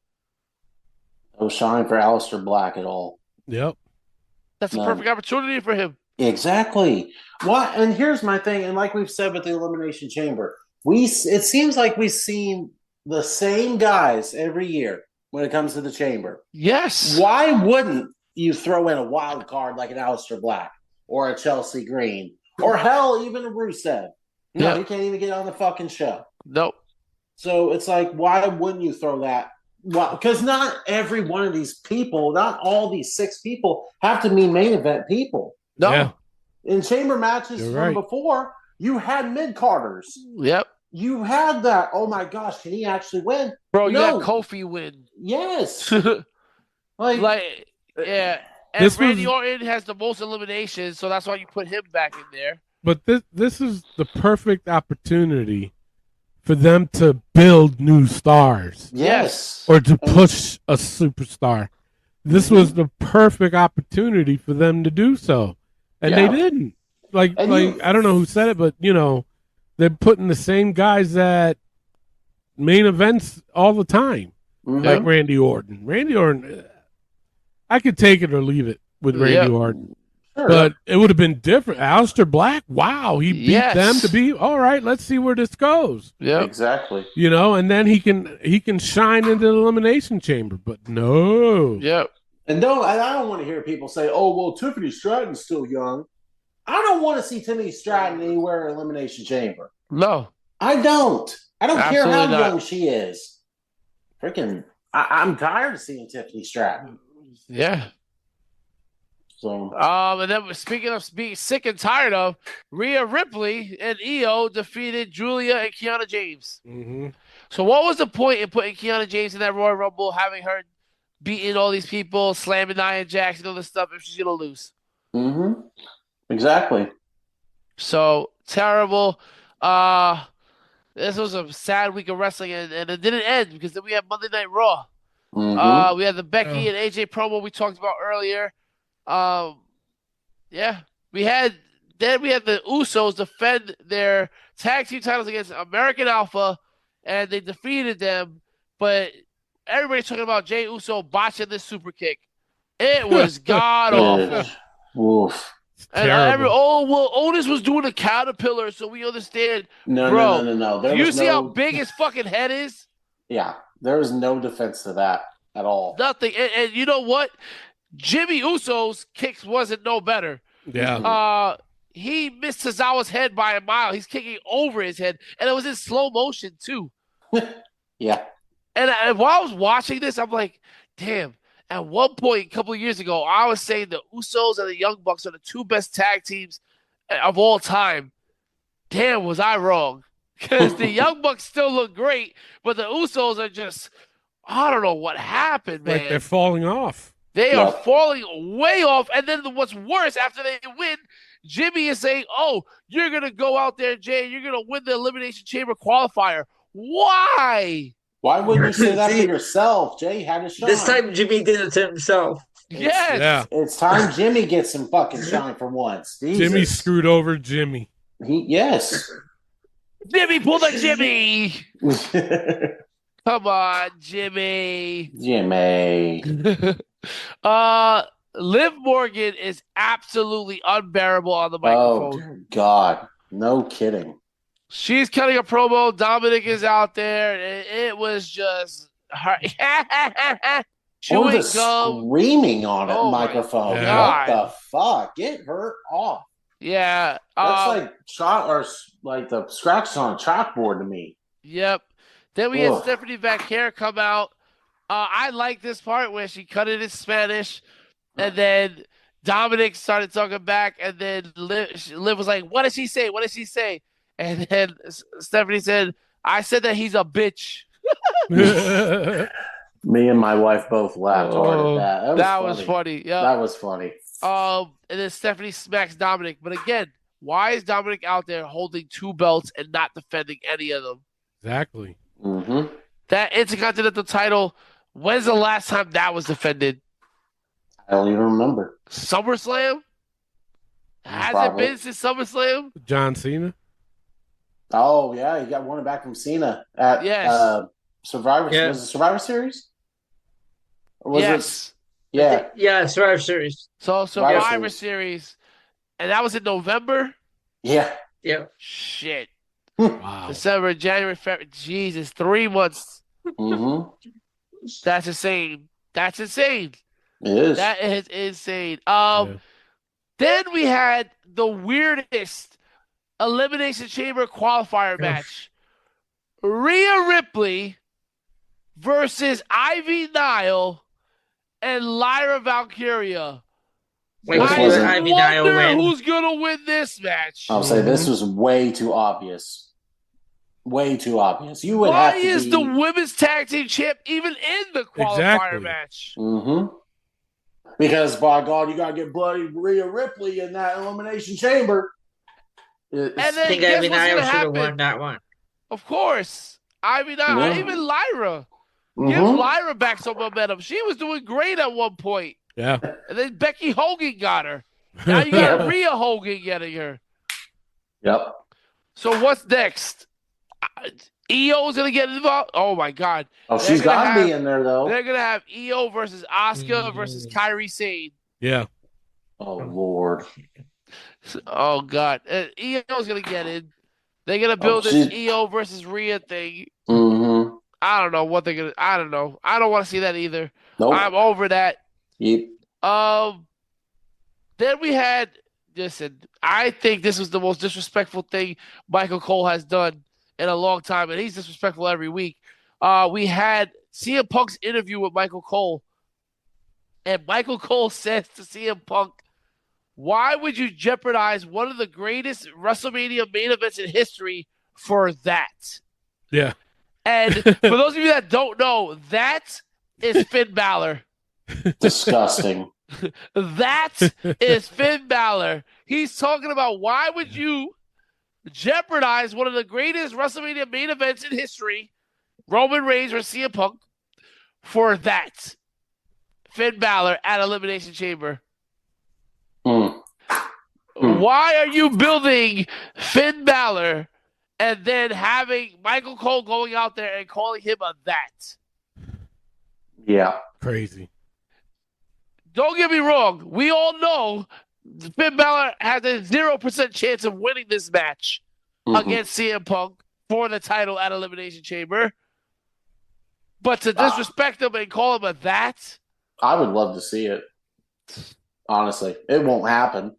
No shine for Aleister Black at all. Yep. That's a perfect opportunity for him. Exactly. What? And here's my thing, and like we've said with the Elimination Chamber, it seems like we've seen the same guys every year when it comes to the Chamber. Yes. Why wouldn't you throw in a wild card like an Aleister Black or a Chelsea Green or hell, even a Rusev? No, he can't even get on the fucking show. Nope. So it's like, why wouldn't you throw that? Well, because not every one of these people, not all these 6 people have to be main event people. No. Yeah. In chamber matches from before, you had mid-carders. Yep. You had that, oh my gosh, can he actually win? Bro, you had Kofi win. Yes. Yeah. And Randy Orton has the most eliminations, so that's why you put him back in there. But this is the perfect opportunity for them to build new stars. Yes. Or to push a superstar. This was the perfect opportunity for them to do so. And they didn't. I don't know who said it, but, they're putting the same guys at main events all the time. Like Randy Orton. Randy Orton, I could take it or leave it with Randy Orton. Sure. But it would have been different. Aleister Black, wow, he beat them to be all right. Let's see where this goes. Yeah, exactly. And then he can shine into the Elimination Chamber. But no, and I don't want to hear people say, "Oh, well, Tiffany Stratton's still young." I don't want to see Tiffany Stratton anywhere in Elimination Chamber. No, I don't. I don't care how Absolutely not. young she is. Freaking, I'm tired of seeing Tiffany Stratton. Yeah. So, and then speaking of being sick and tired of, Rhea Ripley and Io defeated Julia and Kiana James. Mm-hmm. So what was the point in putting Kiana James in that Royal Rumble, having her beating all these people, slamming Nia Jax and all this stuff if she's going to lose? Mm-hmm. Exactly. So, terrible. This was a sad week of wrestling, and it didn't end because then we had Monday Night Raw. Mm-hmm. We had the Becky and AJ promo we talked about earlier. We had Then we had the Usos defend their tag team titles against American Alpha, and they defeated them. But everybody's talking about Jey Uso botching this super kick. It was god awful. Woof. And Otis was doing a caterpillar, so we understand. No. Do you see how big his fucking head is? Yeah, there was no defense to that at all. Nothing. And you know what? Jimmy Uso's kicks wasn't no better. Yeah. He missed Tozawa's head by a mile. He's kicking over his head, and it was in slow motion too. Yeah. And while I was watching this, I'm like, damn. At one point, a couple of years ago, I was saying the Usos and the Young Bucks are the two best tag teams of all time. Damn, was I wrong? Because the Young Bucks still look great, but the Usos are just, I don't know what happened, man. Like they're falling off. They are falling way off. And then what's worse, after they win, Jimmy is saying, oh, you're going to go out there, Jay, you're going to win the Elimination Chamber qualifier. Why? Why wouldn't you say that for yourself? Jay had a shine. This time Jimmy did it to himself. Yes. It's time Jimmy gets some fucking shine for once. Jesus. Jimmy screwed over Jimmy. Yes. Jimmy, pull the Jimmy. Come on, Jimmy. Jimmy. Liv Morgan is absolutely unbearable on the microphone. Oh, dear God. No kidding. She's cutting a promo. Dominic is out there. It was just her chewing gum, screaming on a microphone. What the fuck? Get her off. Yeah, that's like the scratches on a chalkboard to me. Yep. Then we had Stephanie Vaquer come out. I like this part where she cut it in Spanish, and then Dominic started talking back, and then Liv was like, "What did she say? What did she say?" And then Stephanie said, I said that he's a bitch. Me and my wife both laughed hard at that. That was funny. Yep. That was funny. And then Stephanie smacks Dominic. But again, why is Dominic out there holding two belts and not defending any of them? Exactly. Mm-hmm. That Intercontinental title, when's the last time that was defended? I don't even remember. SummerSlam? Has it been since SummerSlam? John Cena? Oh, yeah. He got one back from Cena at Survivor Series. Was it Survivor Series? Or was yes. Yeah, Survivor Series. So Survivor Series. And that was in November? Yeah. Yeah. Shit. Wow. December, January, February. Jesus, 3 months. Mm-hmm. That's insane. That's insane. It is. That is insane. Then we had the weirdest Elimination Chamber qualifier match. Rhea Ripley versus Ivy Nile and Lyra Valkyria. I wonder who's going to win this match. I'll say this was way too obvious. Way too obvious. You would have to is the women's tag team champ even in the qualifier match? Mm-hmm. Because, by God, you got to get bloody Rhea Ripley in that Elimination Chamber. And then I think Ivy Nile should have won that one. Of course. Ivy Nile, even Lyra. Mm-hmm. Give Lyra back some momentum. She was doing great at one point. Yeah. And then Becky Hogan got her. Now you got Rhea Hogan getting her. Yep. So what's next? EO's going to get involved? Oh, my God. Oh, she's got to be in there, though. They're going to have EO versus Asuka versus Kairi Sane. Yeah. Oh, Lord. Oh, God. EO's going to get in. They're going to build this EO versus Rhea thing. Mm-hmm. I don't know what they're going to – I don't know. I don't want to see that either. Nope. I'm over that. Yep. Then we had – listen, I think this was the most disrespectful thing Michael Cole has done in a long time, and he's disrespectful every week. We had CM Punk's interview with Michael Cole, and Michael Cole says to CM Punk, why would you jeopardize one of the greatest WrestleMania main events in history for that? Yeah. And for those of you that don't know, that is Finn Balor. Disgusting. That is Finn Balor. He's talking about why would you jeopardize one of the greatest WrestleMania main events in history, Roman Reigns or CM Punk, for that. Finn Balor at Elimination Chamber. Why are you building Finn Balor and then having Michael Cole going out there and calling him a that? Yeah. Crazy. Don't get me wrong. We all know Finn Balor has a 0% chance of winning this match against CM Punk for the title at Elimination Chamber. But to disrespect him and call him a that? I would love to see it. Honestly. It won't happen,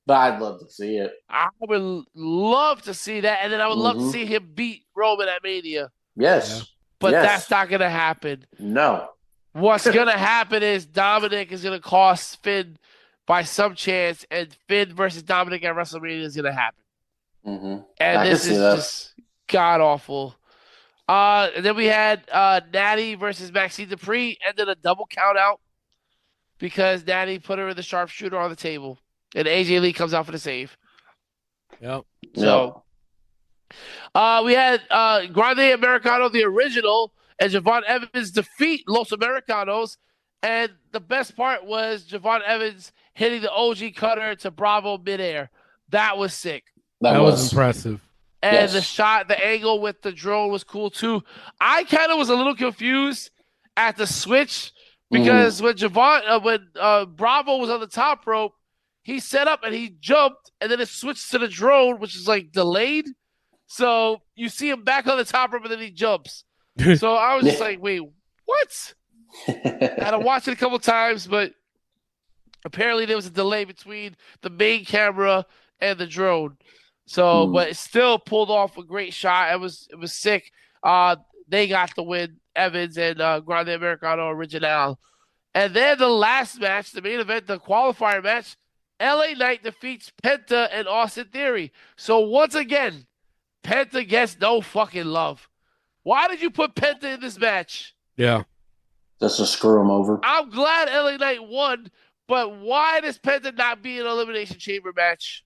but I'd love to see it. I would love to see that, and then I would love to see him beat Roman at Mania. Yes. But that's not going to happen. No. What's going to happen is Dominic is going to cost Finn by some chance, and Finn versus Dominic at WrestleMania is going to happen. And this is just god-awful. And then we had Natty versus Maxine Dupree, ended a double count out because Natty put her in the sharpshooter on the table, and AJ Lee comes out for the save. Yep. So we had Grande Americano, the original, and Javon Evans defeat Los Americanos. And the best part was Javon Evans hitting the OG cutter to Bravo midair. That was sick. That was impressive. And the shot, the angle with the drone was cool too. I kind of was a little confused at the switch because when Bravo was on the top rope, he set up and he jumped, and then it switched to the drone, which is like delayed. So you see him back on the top rope, and then he jumps. So I was just like, wait, what? I had to watch it a couple times, but apparently there was a delay between the main camera and the drone. So, but it still pulled off a great shot. It was sick. They got the win, Evans and Grande Americano Original. And then the last match, the main event, the qualifier match, LA Knight defeats Penta and Austin Theory. So once again, Penta gets no fucking love. Why did you put Penta in this match? Yeah. Just to screw him over. I'm glad LA Knight won, but why does Penta not be an Elimination Chamber match?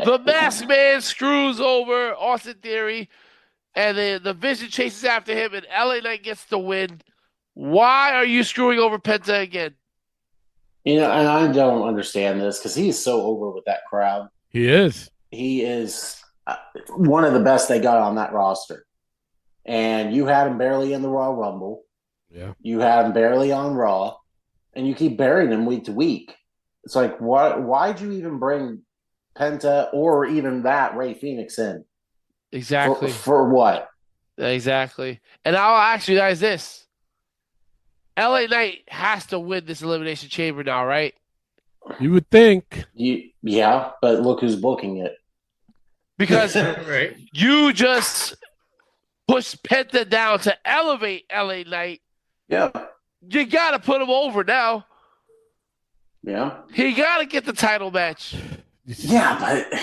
The Masked Man screws over Austin Theory, and the Vision chases after him, and LA Knight gets the win. Why are you screwing over Penta again? You know, and I don't understand this because he's so over with that crowd. He is. He is one of the best they got on that roster. And you had him barely in the Royal Rumble. Yeah. You had him barely on Raw. And you keep burying him week to week. It's like, why'd you even bring Penta or even that Ray Phoenix in? Exactly. For what? Exactly. And I'll ask you guys this. LA Knight has to win this Elimination Chamber now, right? You would think. Yeah, but look who's booking it. Because you just pushed Penta down to elevate LA Knight. Yeah. You got to put him over now. Yeah. He got to get the title match. Yeah, but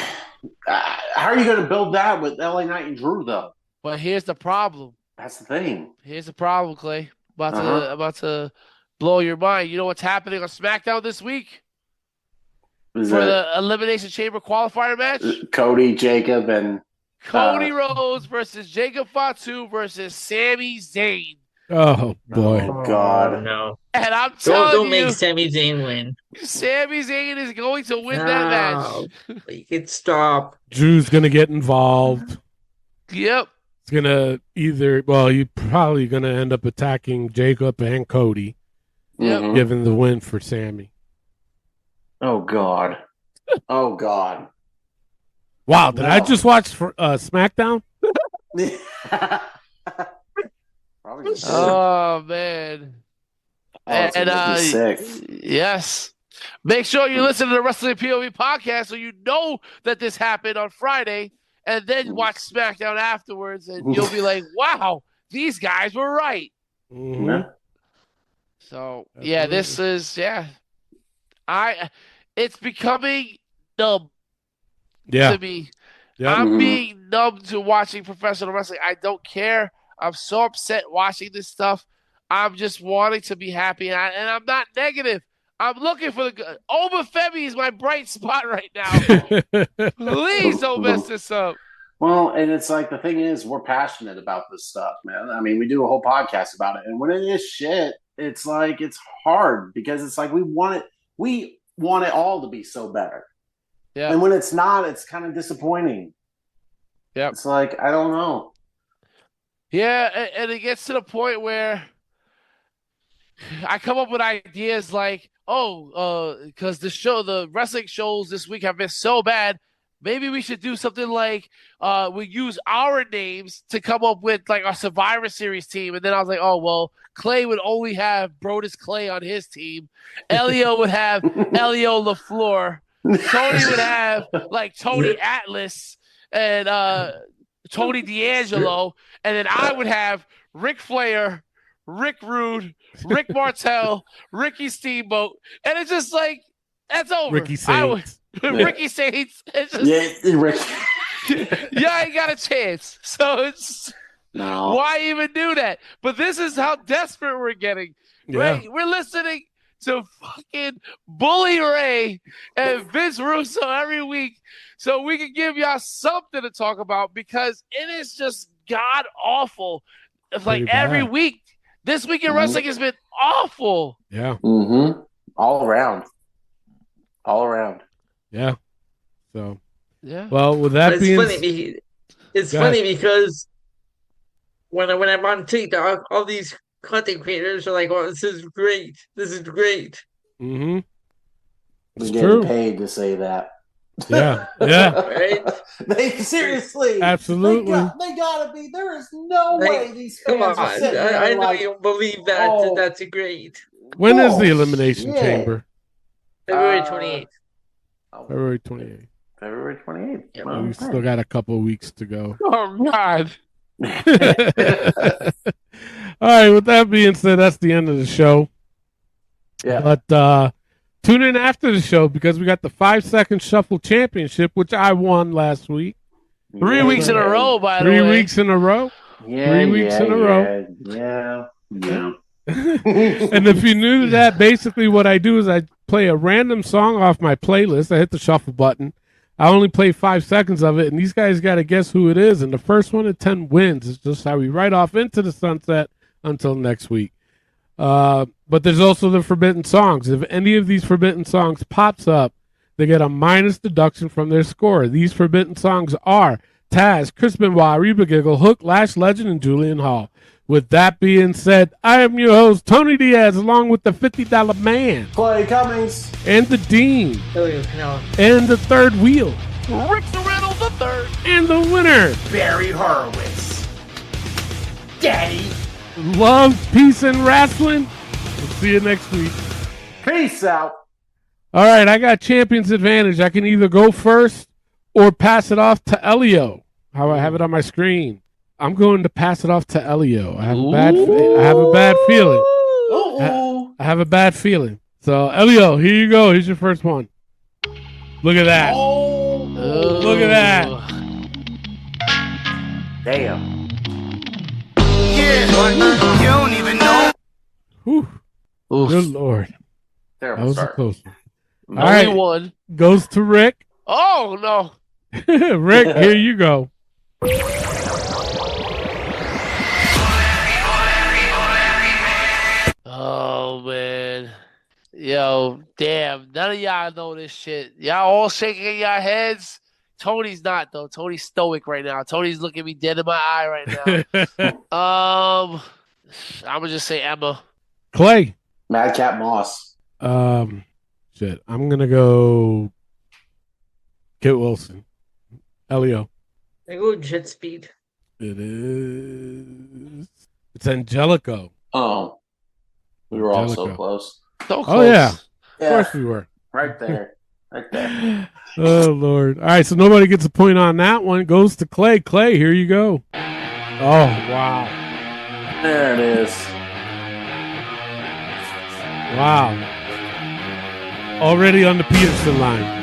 how are you going to build that with LA Knight and Drew, though? But here's the problem. That's the thing. Here's the problem, Clay. About to blow your mind. You know what's happening on SmackDown this week? The Elimination Chamber qualifier match? Cody, Jacob, and... Cody Rhodes versus Jacob Fatu versus Sami Zayn. Oh, boy. Oh, God. No. And I'm telling Don't make Sami Zayn win. Sami Zayn is going to win that match. You can stop. Drew's going to get involved. Yep. It's going to you're probably going to end up attacking Jacob and Cody. Yep. Giving the win for Sammy. Oh, God. Oh, God. Wow, did I just watch SmackDown? Oh, man. Sick. Yes. Make sure you listen to the Wrestling POV podcast so you know that this happened on Friday, and then watch SmackDown afterwards, and you'll be like, wow, these guys were right. Mm-hmm. So, yeah, this is, it's becoming numb to me. Yeah. I'm being numb to watching professional wrestling. I don't care. I'm so upset watching this stuff. I'm just wanting to be happy, and I'm not negative. I'm looking for the good. Oma Femi is my bright spot right now. Please don't mess this up. Well, and it's like the thing is, we're passionate about this stuff, man. I mean, we do a whole podcast about it, and when it is shit, it's like it's hard because it's like we want it all to be so better. Yeah. And when it's not, it's kind of disappointing. Yeah. It's like, I don't know. Yeah, and it gets to the point where I come up with ideas like, because the wrestling shows this week have been so bad, maybe we should do something like we use our names to come up with like a Survivor Series team. And then I was like, oh, well, Clay would only have Brodus Clay on his team. Elio would have Elio LaFleur. Tony would have like Tony Atlas and Tony D'Angelo. And then I would have Ric Flair, Rick Rude, Rick Martel, Ricky Steamboat, and it's just like that's over. Ricky Saints. Ricky Saints. It's just, yeah, I ain't got a chance. So it's why even do that? But this is how desperate we're getting. Right? We're listening to fucking Bully Ray and Vince Russo every week, so we can give y'all something to talk about because it is just god awful. It's like every week. This week in wrestling has been awful. Yeah. Mm-hmm. All around. Yeah. So. Yeah. Well, with that being it's funny because when I'm on TikTok, all these content creators are like, "Oh, this is great. This is great." Mm-hmm. It's getting paid to say that. Yeah. Yeah. Right? They seriously. Absolutely. They gotta be. There is no way these Come fans on. are sitting there I know like, you don't believe that. oh, That's great. When is the Elimination yeah. Chamber? February 28th. February 28th. February 28th. Yeah. We still got a couple of weeks to go. Oh God. All right. With that being said, that's the end of the show. Yeah. But tune in after the show because we got the 5-second shuffle championship, which I won last week. 3 weeks in a row, by the way. 3 weeks in a row. Yeah, 3 weeks in a row. Yeah. And if you're new to that, basically what I do is I play a random song off my playlist. I hit the shuffle button. I only play 5 seconds of it, and these guys got to guess who it is. And the first one of 10 wins. It's just how we ride off into the sunset until next week. But there's also the forbidden songs. If any of these forbidden songs pops up, they get a minus deduction from their score. These forbidden songs are Taz, Chris Benoit, Reba Giggle, Hook, Lash Legend, and Julian Hall. With that being said, I am your host, Tony Diaz, along with the $50 Man. Clay Cummings. And the Dean. No. And the third wheel. Rick Riddle the third. And the winner. Barry Horowitz. Daddy. Love, peace, and wrestling. We'll see you next week. Peace out. All right, I got champion's advantage. I can either go first or pass it off to Elio. How I have it on my screen. I'm going to pass it off to Elio. I have a bad feeling. I have a bad feeling. So, Elio, here you go. Here's your first one. Look at that. Look at that. Damn. Yeah, you don't even know. Whew. Good Lord. Terrible that was start. a close one. Only All right. one. Goes to Rick. Oh, no. Rick, here you go. Oh, man. Yo, damn. None of y'all know this shit. Y'all all shaking your heads. Tony's not, though. Tony's stoic right now. Tony's looking me dead in my eye right now. I'm going to just say Emma. Clay. Madcap Moss. Shit. I'm going to go Kit Wilson. Elio. I go Jet Speed. It is. It's Angelico. Oh. We were all so Angelico. close. So close. Oh, yeah. Of course we were. Right there. Right there. Oh, Lord. All right, so nobody gets a point on that one. It goes to Clay. Clay, here you go. Oh, wow. There it is. Wow. Already on the Peterson line.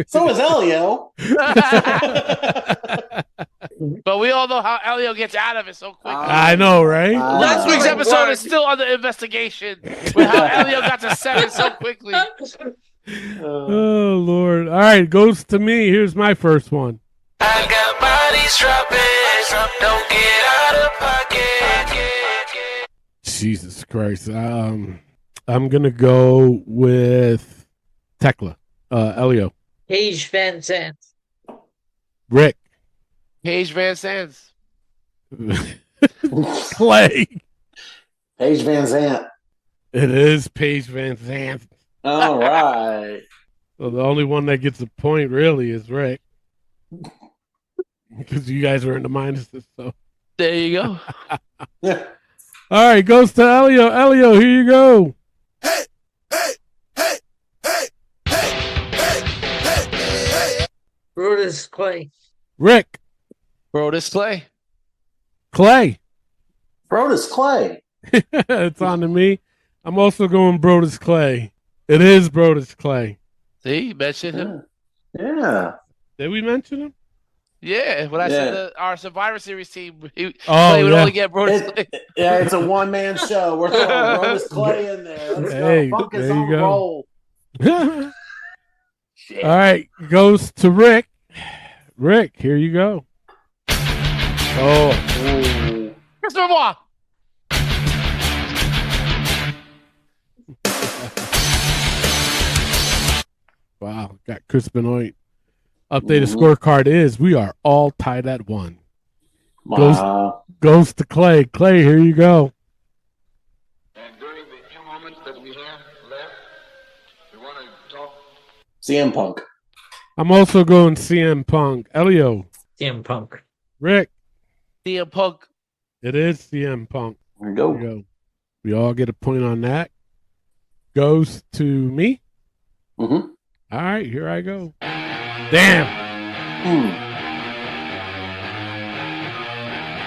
So is Elio. But we all know how Elio gets out of it so quickly. I know, right? Last week's episode is still under investigation with how Elio got to 7 so quickly. Oh, Lord. All right, goes to me. Here's my first one. I got bodies dropping, don't get out of pocket. Jesus Christ. I'm going to go with Tekla. Elio. Paige Van Zandt. Rick. Paige Van Zandt. Clay. Paige Van Zandt. It is Paige Van Zandt. All right. So the only one that gets a point really is Rick. Because you guys are in the minuses. So there you go. Yeah. All right, goes to Elio. Elio, here you go. Brodus Clay. Rick. Brodus Clay. Clay. Brodus Clay. It's on to me. I'm also going Brodus Clay. It is Brodus Clay. See, mentioned him. Yeah. Did we mention him? Yeah, when I said our Survivor Series team, Clay would only get Brodus Clay. Yeah, it's a one-man show. We're throwing Brodus Clay in there. Let's go. Funk is on the roll. All right, goes to Rick. Rick, here you go. Oh. Chris Benoit. Wow, got Chris Benoit. Updated scorecard is we are all tied at 1. Wow. Goes to Clay. Clay, here you go. And during the few moments that we have left, we want to talk. CM Punk. I'm also going CM Punk. Elio. CM Punk. Rick. CM Punk. It is CM Punk. There you go. We all get a point on that. Goes to me. Mm-hmm. All right, here I go. Damn.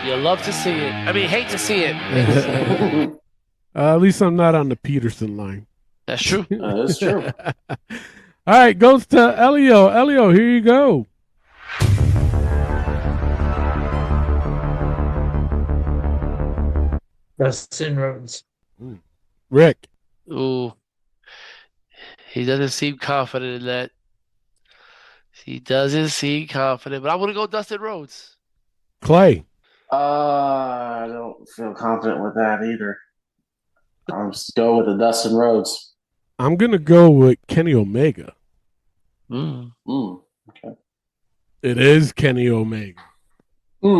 You love to see it. I mean, hate to see it. At least I'm not on the Peterson line. That's true. That's true. All right, goes to Elio. Elio, here you go. Dustin Rhodes. Rick. Ooh. He doesn't seem confident in that. He doesn't seem confident, but I'm going to go Dustin Rhodes. Clay. I don't feel confident with that either. I'll just go with the Dustin Rhodes. I'm going to go with Kenny Omega. Okay. It is Kenny Omega.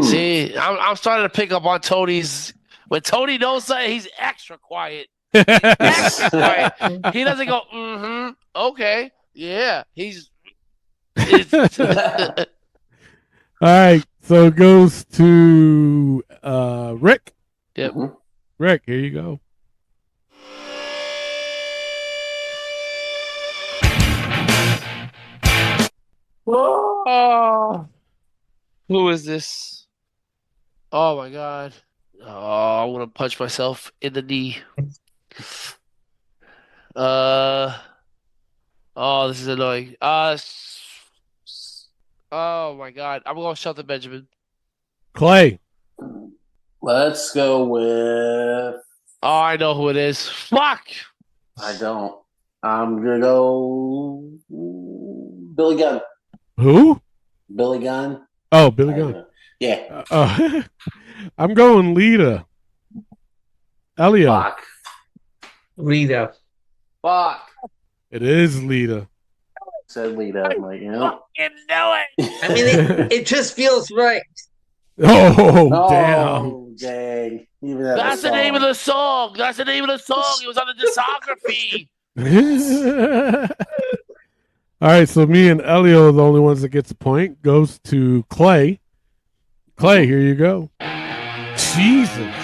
See, I'm starting to pick up on Tony's. When Tony knows something, he's extra quiet. Extra quiet. He doesn't go, okay, yeah. He's. All right, so it goes to Rick. Yep. Rick, here you go. Oh, who is this? Oh my God! Oh, I want to punch myself in the knee. Oh, this is annoying. Oh my God! I'm going Shelton Benjamin. Clay. Let's go with. Oh, I know who it is. Fuck! I don't. I'm gonna go Billy Gunn. Who? Billy Gunn. Oh, Billy Gunn. Yeah. I'm going Lita. Elio. Fuck. Lita. Fuck. It is Lita. Said Lita. I'm like, you know. You know it. I mean, it just feels right. Oh, damn. Dang. Even That's the name of the song. That's the name of the song. It was on the discography. All right, so me and Elio are the only ones that gets a point. Goes to Clay. Clay, here you go. Jesus.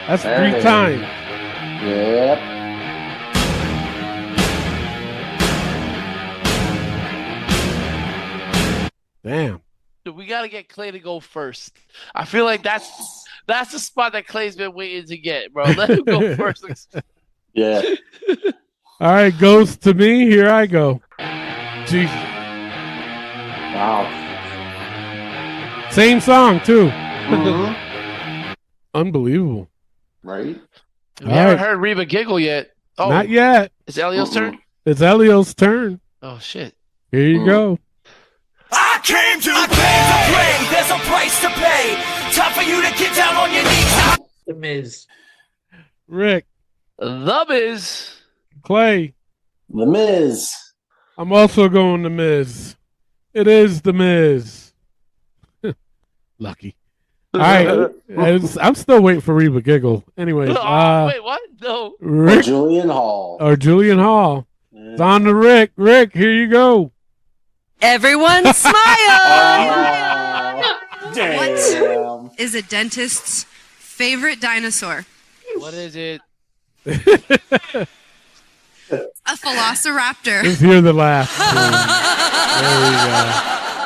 That's 3 times. Yep. Damn. Dude, we got to get Clay to go first. I feel like that's the spot that Clay's been waiting to get, bro. Let him go first. Yeah. All right, goes to me. Here I go. Jesus. Wow. Same song, too. Mm-hmm. Unbelievable. Right? We haven't heard Reba giggle yet. Oh, not yet. It's Elio's turn? It's Elio's turn. Oh, shit. Here you go. I came to play. There's a price to pay. Time for you to get down on your knees. The Miz. Rick. The Miz. Clay. The Miz. I'm also going The Miz. It is The Miz. Lucky. All right. I'm still waiting for Reba Giggle. Anyways. Wait, what? No. Or Julian Hall. It's on to Rick. Rick, here you go. Everyone smile! Damn. What is a dentist's favorite dinosaur? What is it? A velociraptor. Let's hear the laugh.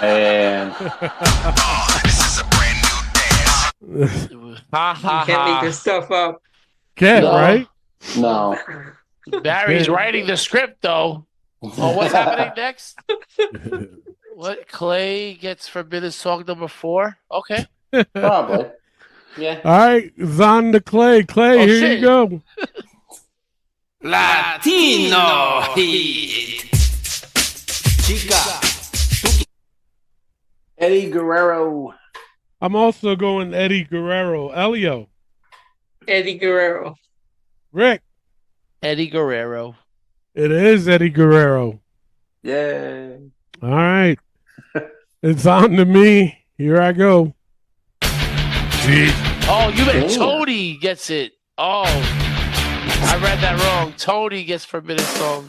There you go. You can't make this stuff up. Can't, right? No. Barry's writing the script, though. Oh, what's happening next? What? Clay gets forbidden song number 4? Okay. Probably. Yeah. All right. It's on to Clay. Clay, here shit. you go. Latino Heat. Chica. Eddie Guerrero. I'm also going Eddie Guerrero. Elio. Eddie Guerrero. Rick. Eddie Guerrero. It is Eddie Guerrero. Yay. All right. It's on to me. Here I go. Oh, you meant Tony gets it. Oh, I read that wrong. Tony gets forbidden song.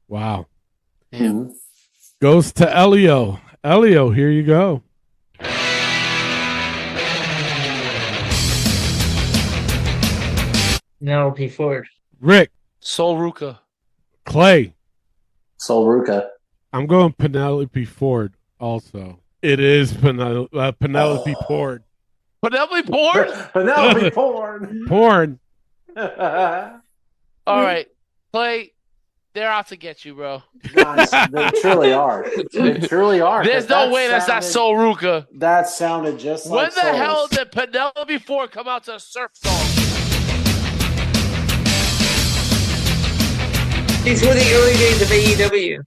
Wow. Damn. Goes to Elio. Elio, here you go. No, P. Ford. Rick. Sol Ruka. Clay. Sol Ruka. I'm going Penelope Ford also. It is Penelope Ford. Penelope Ford? Penelope Ford. Porn. All right. Clay, they're out to get you, bro. Nice. They truly are. They truly are. There's no way that's not Sol Ruka. That sounded just like When the Sol's. hell did Penelope Ford come out to a surf song? These were the early days of AEW.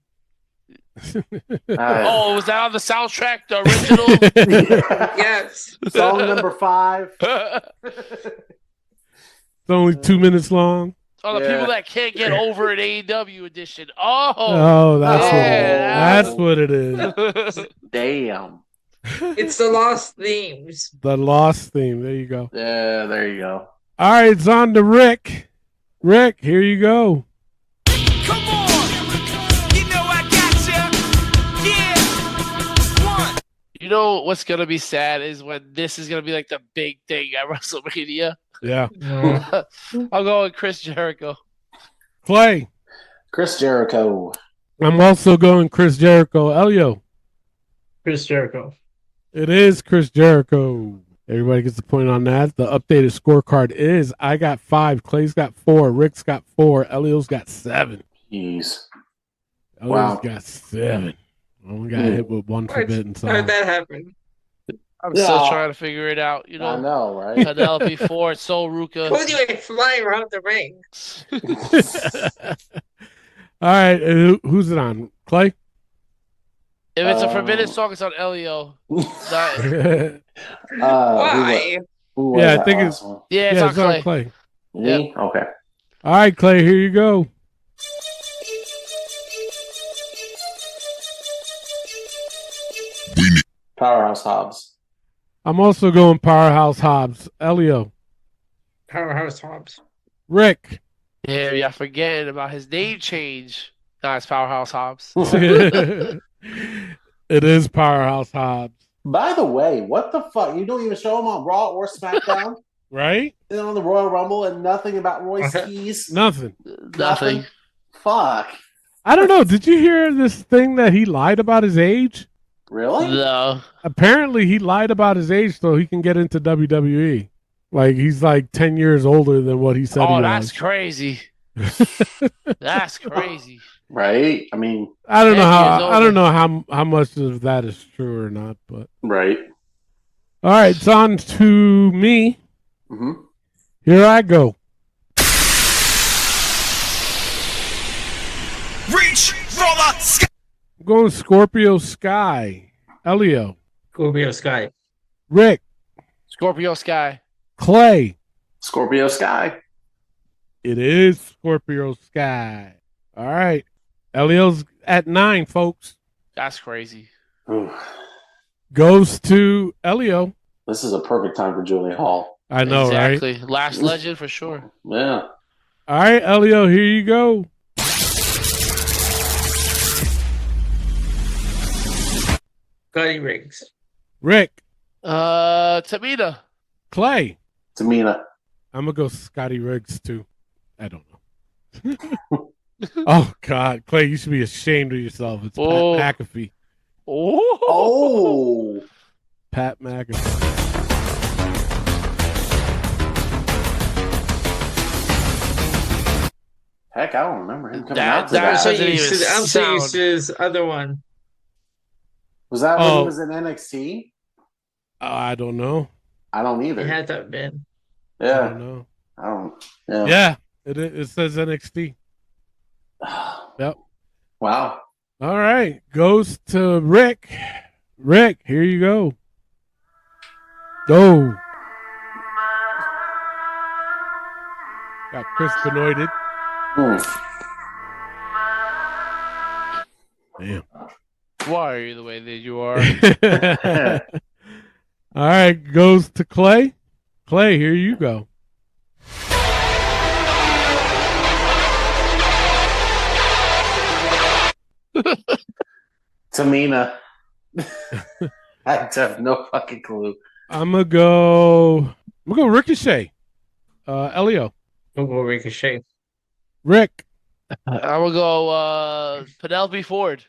Oh, was that on the soundtrack, the original? Yes. Song number 5. It's only 2 minutes long. Oh, the people that can't get over an AEW edition. Oh, that's what it is. Damn. It's the Lost Themes. The Lost theme. There you go. Yeah, there you go. All right, it's on to Rick. Rick, here you go. You know what's going to be sad is when this is going to be like the big thing at WrestleMania. Yeah. I'm going Chris Jericho. Clay. Chris Jericho. I'm also going Chris Jericho. Elio. Chris Jericho. It is Chris Jericho. Everybody gets a point on that. The updated scorecard is I got 5, Clay's got 4, Rick's got 4, Elio's got 7. Jeez. Elio's got 7. I only got hit with one forbidden song. How did that happen? I'm still trying to figure it out. You know, I know, right? Penelope Ford, Sol Ruka. Told you I'd fly around the ring. All right, who's it on? Clay? If it's a forbidden song, it's on Elio. Why? Yeah, I think it's one? Yeah, it's on Clay. Me? Yep. Okay. All right, Clay, here you go. Powerhouse Hobbs. I'm also going Powerhouse Hobbs. Elio. Powerhouse Hobbs. Rick. Yeah, y'all forgetting about his name change. No, it's Powerhouse Hobbs. It is Powerhouse Hobbs. By the way, what the fuck? You don't even show him on Raw or SmackDown? Right? And on the Royal Rumble and nothing about Royce Keys? Nothing. Nothing. Fuck. I don't know. Did you hear this thing that he lied about his age? Really? No. Apparently, he lied about his age so he can get into WWE. Like, he's like 10 years older than what he said he was. Oh, that's crazy. That's crazy. Right? I mean, I don't know how much of that is true or not, but right. All right, it's on to me. Mm-hmm. Here I go. Reach for the sky. I'm going Scorpio Sky. Elio. Scorpio Sky. Rick. Scorpio Sky. Clay. Scorpio Sky. It is Scorpio Sky. All right. Elio's at 9, folks. That's crazy. Goes to Elio. This is a perfect time for Julie Hall. I know, exactly. right? Last legend for sure. Yeah. All right, Elio, here you go. Cody Riggs. Rick. Tamina. Clay. Tamina. I'm going to go Scotty Riggs, too. I don't know. Oh, God. Clay, you should be ashamed of yourself. It's Pat McAfee. Oh. Pat McAfee. Heck, I don't remember him coming out to that. I'm so used to his other one. Was that when he was in NXT? I don't know. I don't either. It had to have been. Yeah. I don't know. I don't. Yeah. Yeah, it says NXT. Yep. Wow. All right. Goes to Rick. Rick, here you go. Go. Got Chris Benoited. Damn. Why are you the way that you are? All right. Goes to Clay. Clay, here you go. Tamina. I have no fucking clue. I'm gonna go Ricochet. Elio. I'm gonna go Ricochet. Rick. I'm gonna go Penelope Ford.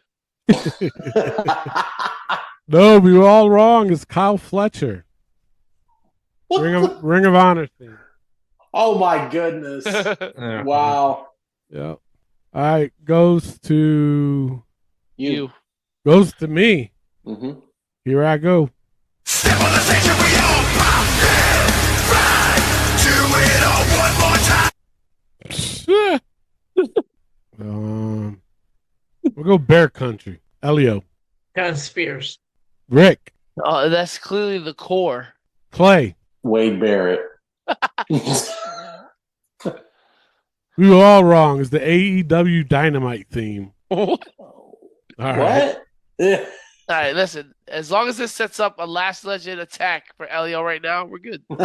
No, we were all wrong. It's Kyle Fletcher. Ring of Honor thing. Oh my goodness! Wow. Yep. All right, goes to you. Goes to me. Mm-hmm. Here I go. We'll go Bear Country. Elio. John Spears. Rick. Oh, that's clearly the core. Clay. Wade Barrett. We were all wrong. It's the AEW Dynamite theme. All right. What? All right, listen. As long as this sets up a last legend attack for Elio right now, we're good. All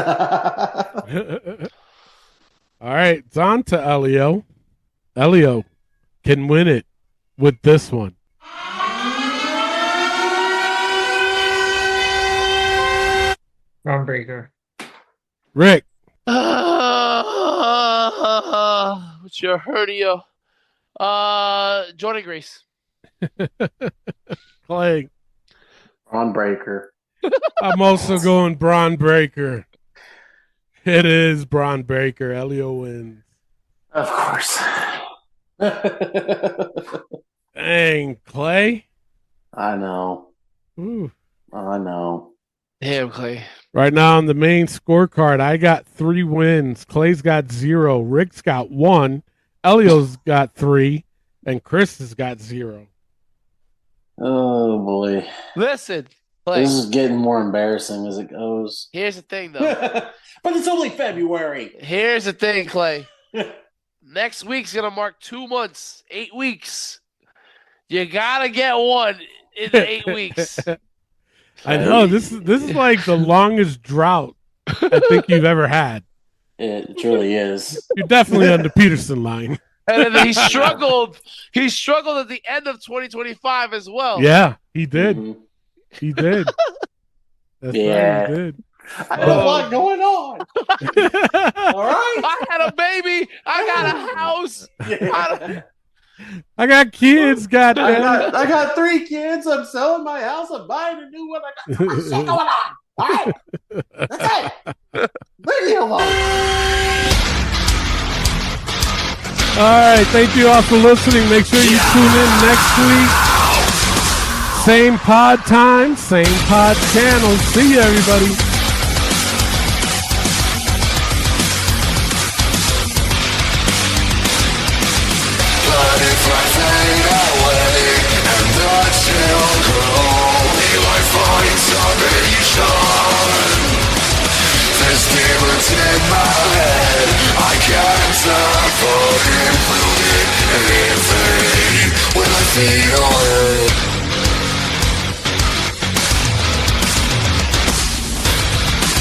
right, it's on to Elio. Elio can win it with this one. Ron Breaker. Rick. What's your hernia? Jordan Grace. Clay. Braun Breaker. I'm also going Braun Breaker. It is Braun Breaker. Elio wins. Of course. Dang, Clay. I know. Ooh. I know. Damn, Clay. Right now on the main scorecard, I got 3 wins. Clay's got 0. Rick's got 1. Elio's got 3. And Chris has got 0. Oh, boy. Listen, Clay. This is getting more embarrassing as it goes. Here's the thing, though. But it's only February. Here's the thing, Clay. Next week's going to mark 2 months, 8 weeks. You got to get one in 8 weeks. I know. This is like the longest drought I think you've ever had. It truly is. You're definitely on the Peterson line. And then he struggled. He struggled at the end of 2025 as well. Yeah, he did. Mm-hmm. He did. That's Yeah. right, he did. I have a lot going on. All right. I had a baby. I got a house. Yeah. I got kids, goddamn. I got 3 kids. I'm selling my house. I'm buying a new one. I got shit going on. All right. That's it. Leave me alone. All right, thank you all for listening. Make sure you tune in next week. Same pod time, same pod channel. See you, everybody. Butterfly fade away, and the chill grow. Eli finds salvation. in my head. I can't stop falling fluid and infinity when I feel it.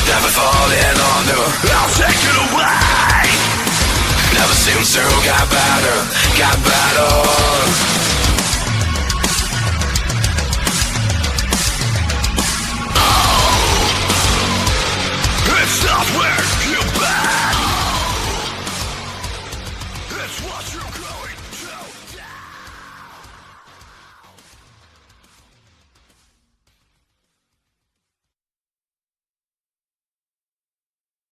Never falling under, I'll take it away. Never seems to get better.